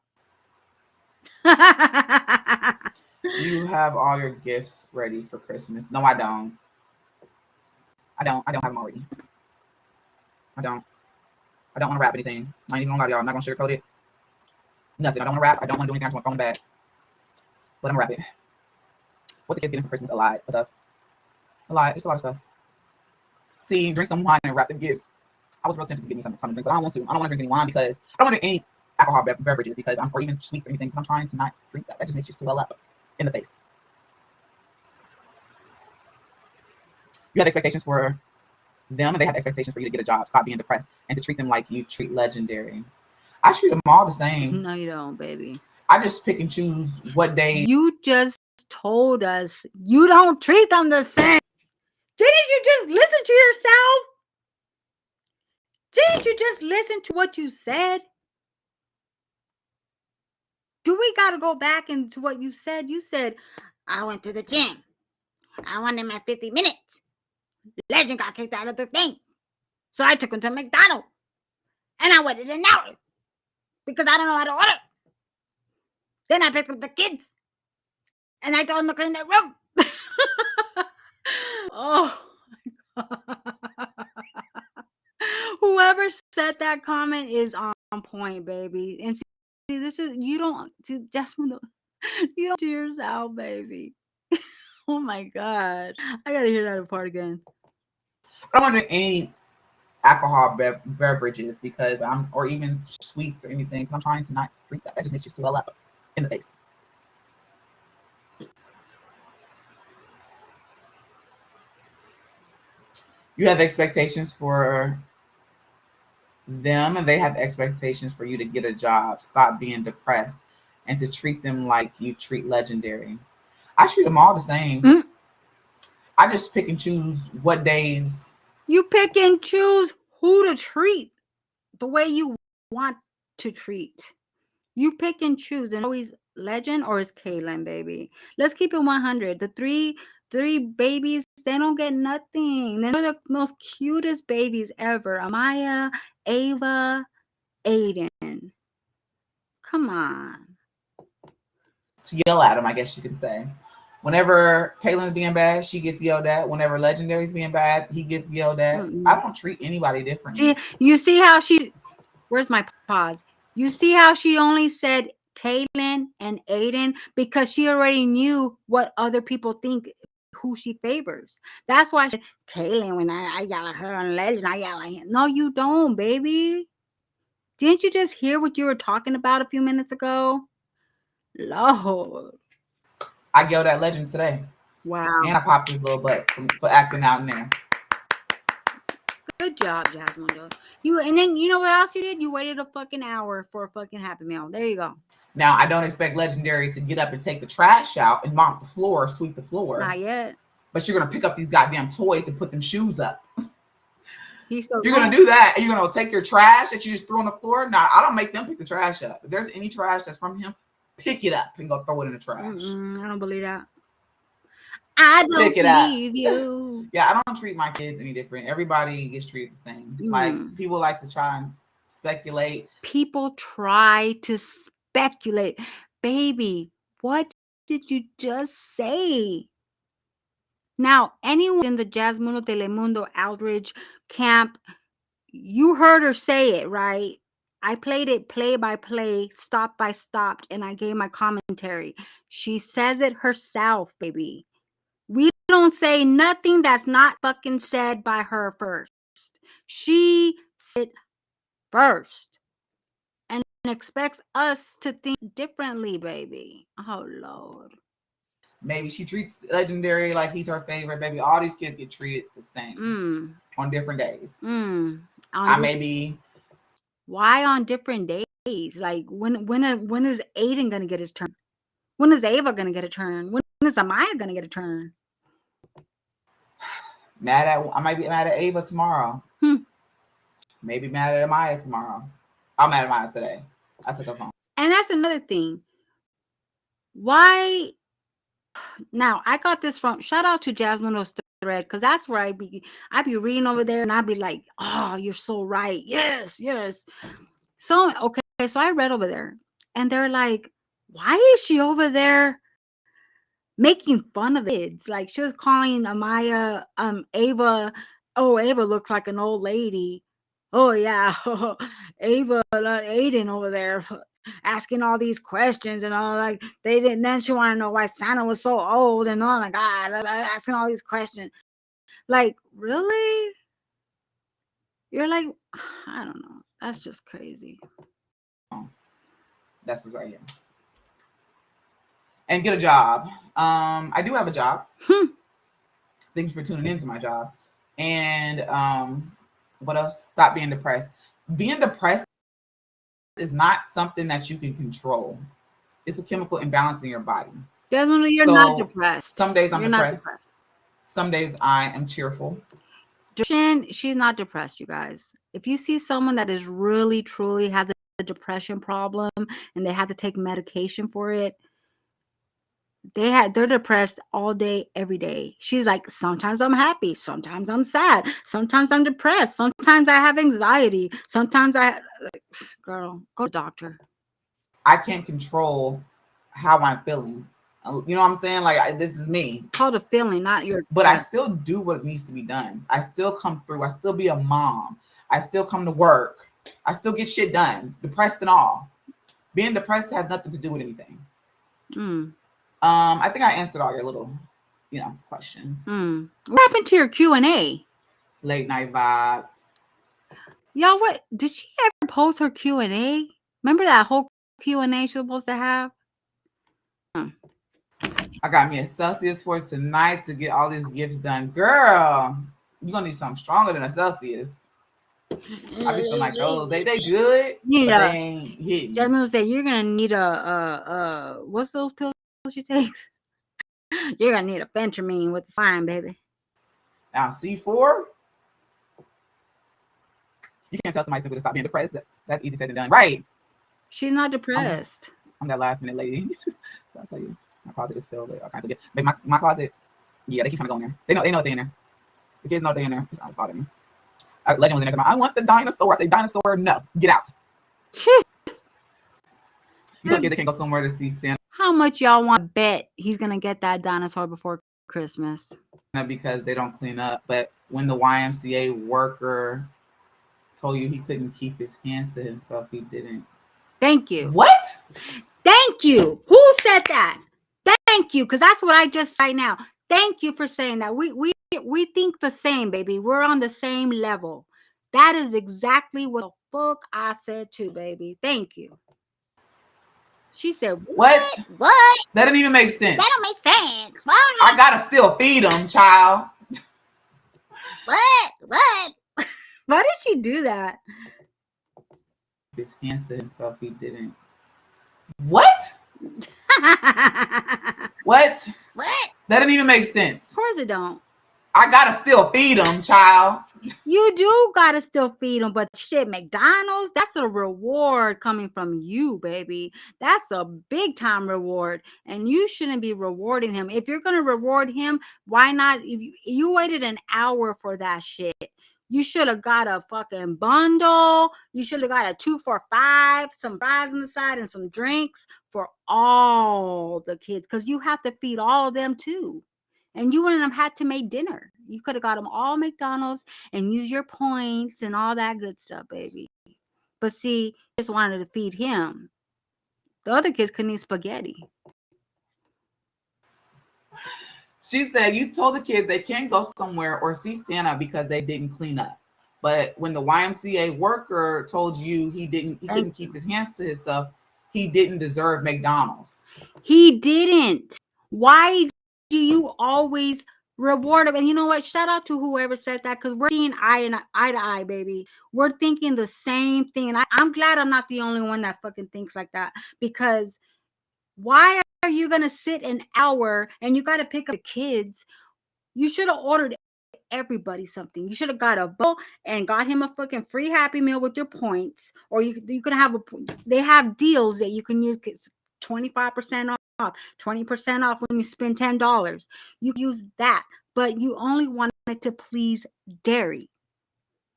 You have all your gifts ready for Christmas. No, I don't. I don't have them already. I don't want to wrap anything. I ain't even gonna lie to y'all. I'm not gonna sugarcoat it. Nothing. I don't want to wrap. I don't want to do anything. I just want to throw them back. But I'm gonna wrap it. What the kids getting for Christmas? A lot of stuff. A lot. It's a lot of stuff. See, drink some wine and wrap them gifts. I was real tempted to get me something to drink, but I don't want to. I don't want to drink any wine because I don't want to drink any alcohol beverages or even sweets or anything because I'm trying to not drink that. That just makes you swell up in the face. You have expectations for them and they have expectations for you to get a job. Stop being depressed and to treat them like you treat Legendary. I treat them all the same. No, you don't, baby. I just pick and choose what day. You just told us you don't treat them the same. Didn't you just listen to yourself? Didn't you just listen to what you said? Do we got to go back into what you said? You said, I went to the gym. I wanted my 50 minutes. Legend got kicked out of the thing. So I took him to McDonald's. And I waited an hour. Because I don't know how to order. Then I picked up the kids. And I told them to clean their room. Oh, my God. Whoever said that comment is on point, baby. And see, this is, you don't, Jasmundo, you don't to yourself, baby. Oh my God. I gotta hear that part again. I don't want to drink any alcohol beverages because or even sweets or anything because I'm trying to not drink that. That just makes you swell up in the face. You have expectations for them, and they have expectations for you to get a job. Stop being depressed and to treat them like you treat Legendary. I treat them all the same. Mm. I just pick and choose what days. You pick and choose who to treat the way you want to treat. You pick and choose, and always Legend or is Kaylin, baby. Let's keep it 100. The three babies, they don't get nothing. They're the most cutest babies ever. Amaya, Ava, Aiden. Come on. To yell at them, I guess you can say. Whenever Kaylin's being bad, she gets yelled at. Whenever Legendary's being bad, he gets yelled at. I don't treat anybody differently. See, you see how she. Where's my pause? You see how she only said Kaylin and Aiden because she already knew what other people think, who she favors. That's why she said, Kaylin, when I yell at her on Legend, I yell at him. No, you don't, baby. Didn't you just hear what you were talking about a few minutes ago? Lord. I yelled at Legend today. Wow. And I popped his little butt for acting out in there. Good job, Jasmundo. And then you know what else you did? You waited a fucking hour for a fucking Happy Meal. There you go. Now, I don't expect Legendary to get up and take the trash out and mop the floor or sweep the floor. Not yet. But you're going to pick up these goddamn toys and put them shoes up. You're going to do that, and you're going to take your trash that you just threw on the floor? Nah, I don't make them pick the trash up. If there's any trash that's from him, pick it up and go throw it in the trash. I don't believe that. I don't believe you. Yeah, I don't treat my kids any different. Everybody gets treated the same. Like, people like to try and speculate. People try to speculate. Baby, what did you just say? Now, anyone in the Jasmundo Telemundo Outreach camp, you heard her say it, right? I played it play by play, stop by stop, and I gave my commentary. She says it herself, baby. We don't say nothing that's not fucking said by her first. She said first and expects us to think differently, baby. Oh, Lord. Maybe she treats Legendary like he's her favorite. Baby, all these kids get treated the same on different days. Why on different days? Like, when is Aiden gonna get his turn? When is Ava gonna get a turn? When is Amaya gonna get a turn? I might be mad at Ava tomorrow. Maybe mad at Amaya tomorrow. I'm mad at Amaya today. I took her phone. And that's another thing. Why? Now, I got this from, shout out to Jasmundo's thread, because that's where I'd be reading over there, and I'd be like, oh, you're so right. Yes. So, okay, so I read over there, and they're like, why is she over there making fun of the kids? Like, she was calling Amaya, Ava, oh, Ava looks like an old lady. Oh, yeah, Ava, Aiden over there asking all these questions and all, like, they didn't. Then she wanted to know why Santa was so old and oh my God, asking all these questions. Like, really? You're like, I don't know. That's just crazy. That's what's right here. And get a job. I do have a job. Thank you for tuning into my job. And what else? Stop being depressed. Being depressed is not something that you can control. It's a chemical imbalance in your body. Definitely, you're not depressed. Some days I'm depressed. Some days I am cheerful. She's not depressed, you guys. If you see someone that is really, truly has a depression problem and they have to take medication for it, they're depressed all day, every day. She's like, sometimes I'm happy, sometimes I'm sad, sometimes I'm depressed, sometimes I have anxiety, sometimes girl, go to the doctor. I can't control how I'm feeling. You know what I'm saying? Like, this is me. It's called a feeling, not your. But I still do what needs to be done. I still come through. I still be a mom. I still come to work. I still get shit done, depressed and all. Being depressed has nothing to do with anything. I think I answered all your little, questions. What happened to your Q&A? Late night vibe. Y'all, what did she ever post her Q&A? Remember that whole Q&A she was supposed to have? I got me a Celsius for tonight to get all these gifts done. Girl, you're gonna need something stronger than a Celsius. I be feeling like those. They good, but they ain't hitting. Jasmine will say you're gonna need what's those pills she takes? You're gonna need a Phentermine with the slime, baby. Now C4. You can't tell somebody simply to stop being depressed. That's easy said and done. Right. She's not depressed. I'm that last minute lady. I'll tell you. My closet is filled with all kinds of good. But my closet, yeah, they keep trying to go in there. They know they're in there. The kids know they're in there. It's not bothering me. Legend was in there. I want the dinosaur. I say, dinosaur, no. Get out. You tell kids they can't go somewhere to see Santa. How much y'all want to bet he's gonna get that dinosaur before Christmas? Because they don't clean up. But when the YMCA worker told you he couldn't keep his hands to himself, he didn't. Thank you. What? Thank you. Who said that? Thank you, because that's what I just said right now. Thank you for saying that. We think the same, baby. We're on the same level. That is exactly what the fuck I said too, baby. Thank you. She said, what? What? That didn't even make sense. That don't make sense. What? I gotta still feed them, child. What? Why did she do that? His hands to himself, he didn't. What? What? That didn't even make sense. Of course it don't. I gotta still feed them, child. You do gotta still feed them, but shit, McDonald's, that's a reward coming from you, baby. That's a big time reward, and you shouldn't be rewarding him. If you're gonna reward him, why not? If you waited an hour for that shit. You should have got a fucking bundle. You should have got a 2 for $5, some fries on the side and some drinks for all the kids, because you have to feed all of them too. And you wouldn't have had to make dinner. You could have got them all McDonald's and use your points and all that good stuff, baby. But see, just wanted to feed him. The other kids couldn't eat spaghetti. She said, you told the kids they can't go somewhere or see Santa because they didn't clean up. But when the YMCA worker told you he couldn't keep his hands to himself, he didn't deserve McDonald's. He didn't. Why do you always reward him? And you know what? Shout out to whoever said that, because we're seeing eye to eye, baby. We're thinking the same thing. And I'm glad I'm not the only one that fucking thinks like that, because why are you going to sit an hour and you got to pick up the kids? You should have ordered everybody something. You should have got a bowl and got him a fucking free Happy Meal with your points. Or you could have they have deals that you can use. 25% off, 20% off when you spend $10. You use that, but you only wanted to please Derry.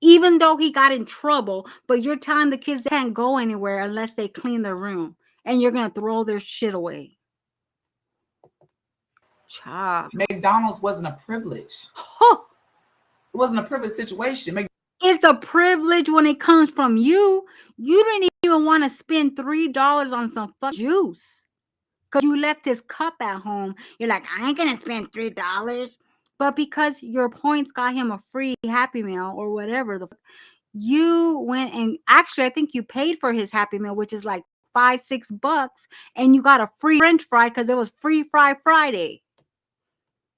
Even though he got in trouble, but you're telling the kids they can't go anywhere unless they clean their room, and you're gonna throw their shit away. Child. McDonald's wasn't a privilege. Huh. It wasn't a privileged situation. It's a privilege when it comes from you. You didn't even want to spend $3 on some fucking juice because you left his cup at home. You're like, I ain't gonna spend $3. But because your points got him a free Happy Meal or whatever, you went and actually I think you paid for his Happy Meal, which is like $5-6, and you got a free French fry because it was Free Fry Friday.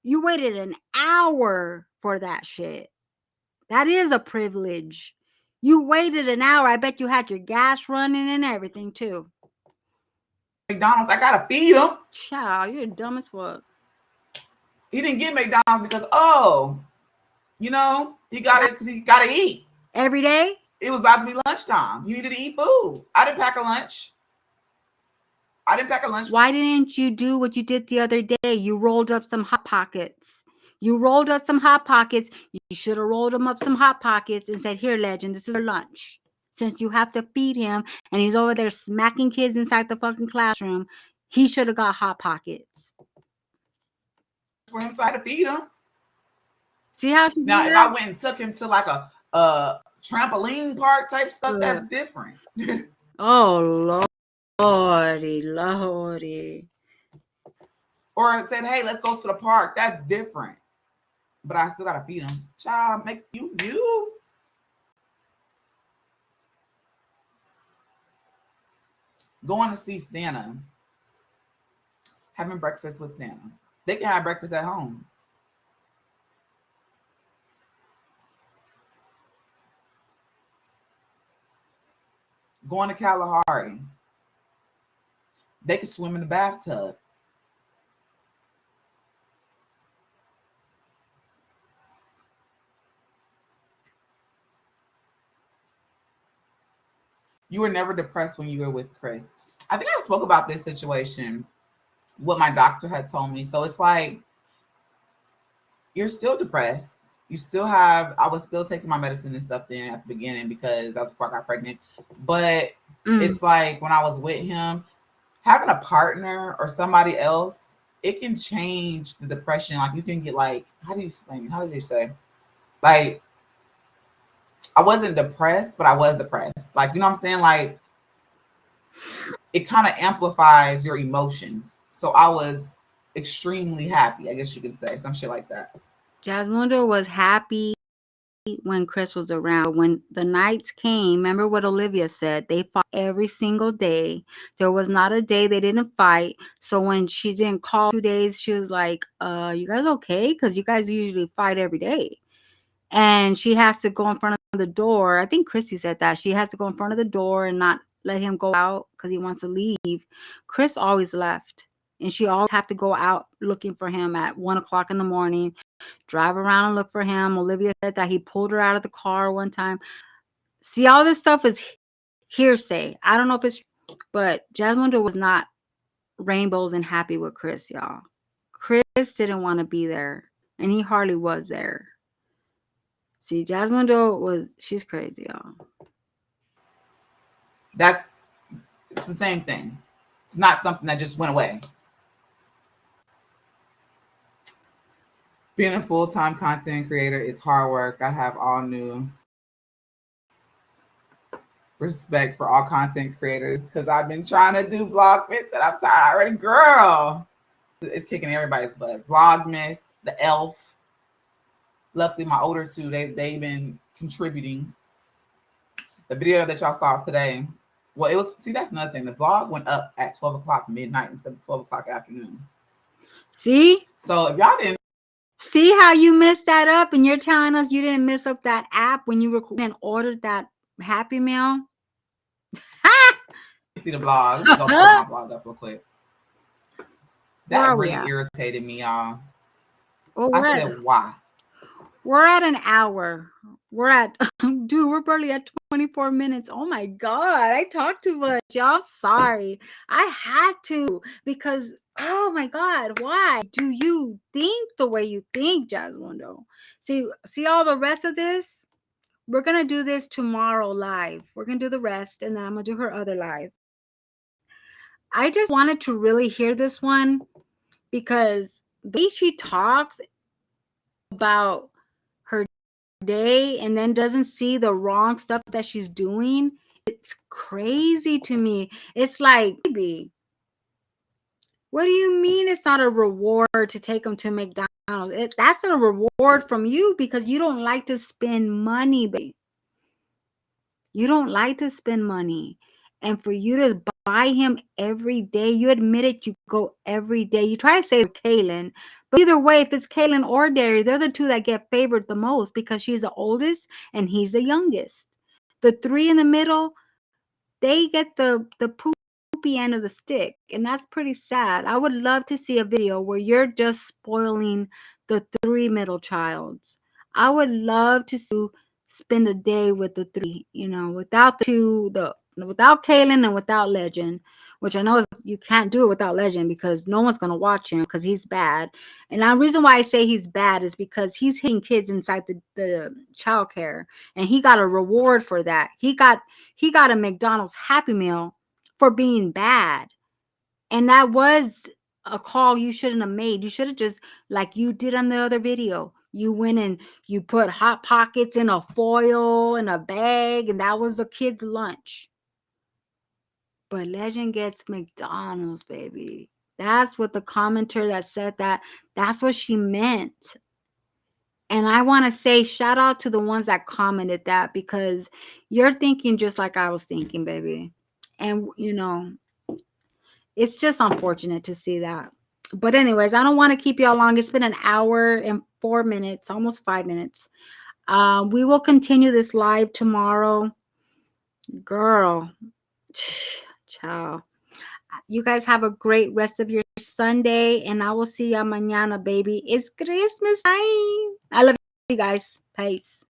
You waited an hour for that shit. That is a privilege. You waited an hour. I bet you had your gas running and everything too. McDonald's, I gotta feed him. Child, you're dumb as fuck. He didn't get McDonald's because, he got it because he gotta eat. Every day? It was about to be lunchtime. He needed to eat food. I didn't pack a lunch. Why didn't you do what you did the other day? You rolled up some Hot Pockets. You should have rolled him up some Hot Pockets and said, here, legend, this is your lunch. Since you have to feed him and he's over there smacking kids inside the fucking classroom, he should have got Hot Pockets. For him to feed him. See how she now, if I went and took him to like a trampoline park type stuff, that's different. Oh, Lordy. Or said, hey, let's go to the park. That's different. But I still gotta feed him. Child, make you. Going to see Santa. Having breakfast with Santa. They can have breakfast at home. going to Kalahari. They could swim in the bathtub. You were never depressed when you were with Chris. I think I spoke about this situation, what my doctor had told me. So it's like, you're still depressed. You still have, I was still taking my medicine and stuff then at the beginning because that was before I got pregnant. But it's like when I was with him, having a partner or somebody else, it can change the depression. Like you can get like, how do you explain? How did you say? Like, I wasn't depressed, but I was depressed. Like, you know what I'm saying? Like, it kind of amplifies your emotions. So I was extremely happy, I guess you could say, some shit like that. Jasmundo was happy when Chris was around. When the nights came, remember what Olivia said? They fought every single day. There was not a day they didn't fight. So when she didn't call 2 days, she was like, you guys okay? Because you guys usually fight every day. And she has to go in front of the door. I think Chrissy said that. She has to go in front of the door and not let him go out because he wants to leave. Chris always left. And she always have to go out looking for him at 1 o'clock in the morning, drive around and look for him. Olivia said that he pulled her out of the car one time. See, all this stuff is hearsay. I don't know if it's true, but Jasmundo was not rainbows and happy with Chris, y'all. Chris didn't want to be there, and he hardly was there. See, Jasmundo she's crazy, y'all. It's the same thing. It's not something that just went away. Being a full-time content creator is hard work. I have all new respect for all content creators because I've been trying to do Vlogmas and I'm tired already. Girl, it's kicking everybody's butt. Vlogmas, the Elf. Luckily, my older two, they've been contributing. The video that y'all saw today, well, it was, see, that's another thing. The vlog went up at 12 o'clock midnight instead of 12 o'clock afternoon. See? So if y'all didn't see how you messed that up and you're telling us you didn't mess up that app when you recorded and ordered that Happy Meal? see the vlog, let me go pull my vlog up real quick. That really irritated me, y'all. Oh, I said, why? We're at an hour. Dude, we're barely at 24 minutes. Oh my God, I talked too much. Y'all, I'm sorry. I had to because, oh my God, why do you think the way you think, Jasmundo? See all the rest of this? We're going to do this tomorrow live. We're going to do the rest, and then I'm going to do her other live. I just wanted to really hear this one because the way she talks about her day and then doesn't see the wrong stuff that she's doing, it's crazy to me. It's like, baby, what do you mean it's not a reward to take them to McDonald's? That's a reward from you because you don't like to spend money, baby. You don't like to spend money. And for you to buy him every day, you admitted you go every day. You try to say Kaylin, but either way, if it's Kaylin or Derry, they're the two that get favored the most because she's the oldest and he's the youngest. The three in the middle, they get the poopy end of the stick, and that's pretty sad. I would love to see a video where you're just spoiling the three middle childs. I would love to see you spend a day with the three, without without Kaylin and without Legend, which I know you can't do it without Legend because no one's gonna watch him because he's bad. And the reason why I say he's bad is because he's hitting kids inside the child care, and he got a reward for that. He got a McDonald's Happy Meal for being bad. And that was a call you shouldn't have made. You should have just, like you did on the other video, you went and you put Hot Pockets in a foil in a bag, and that was the kid's lunch. But Legend gets McDonald's, baby. That's what the commenter that said that's what she meant. And I want to say shout out to the ones that commented that because you're thinking just like I was thinking, baby. And, it's just unfortunate to see that. But anyways, I don't want to keep y'all long. It's been an hour and 4 minutes, almost 5 minutes. We will continue this live tomorrow. Girl, Ciao. You guys have a great rest of your Sunday, and I will see you mañana, baby. It's Christmas time. I love you guys. Peace.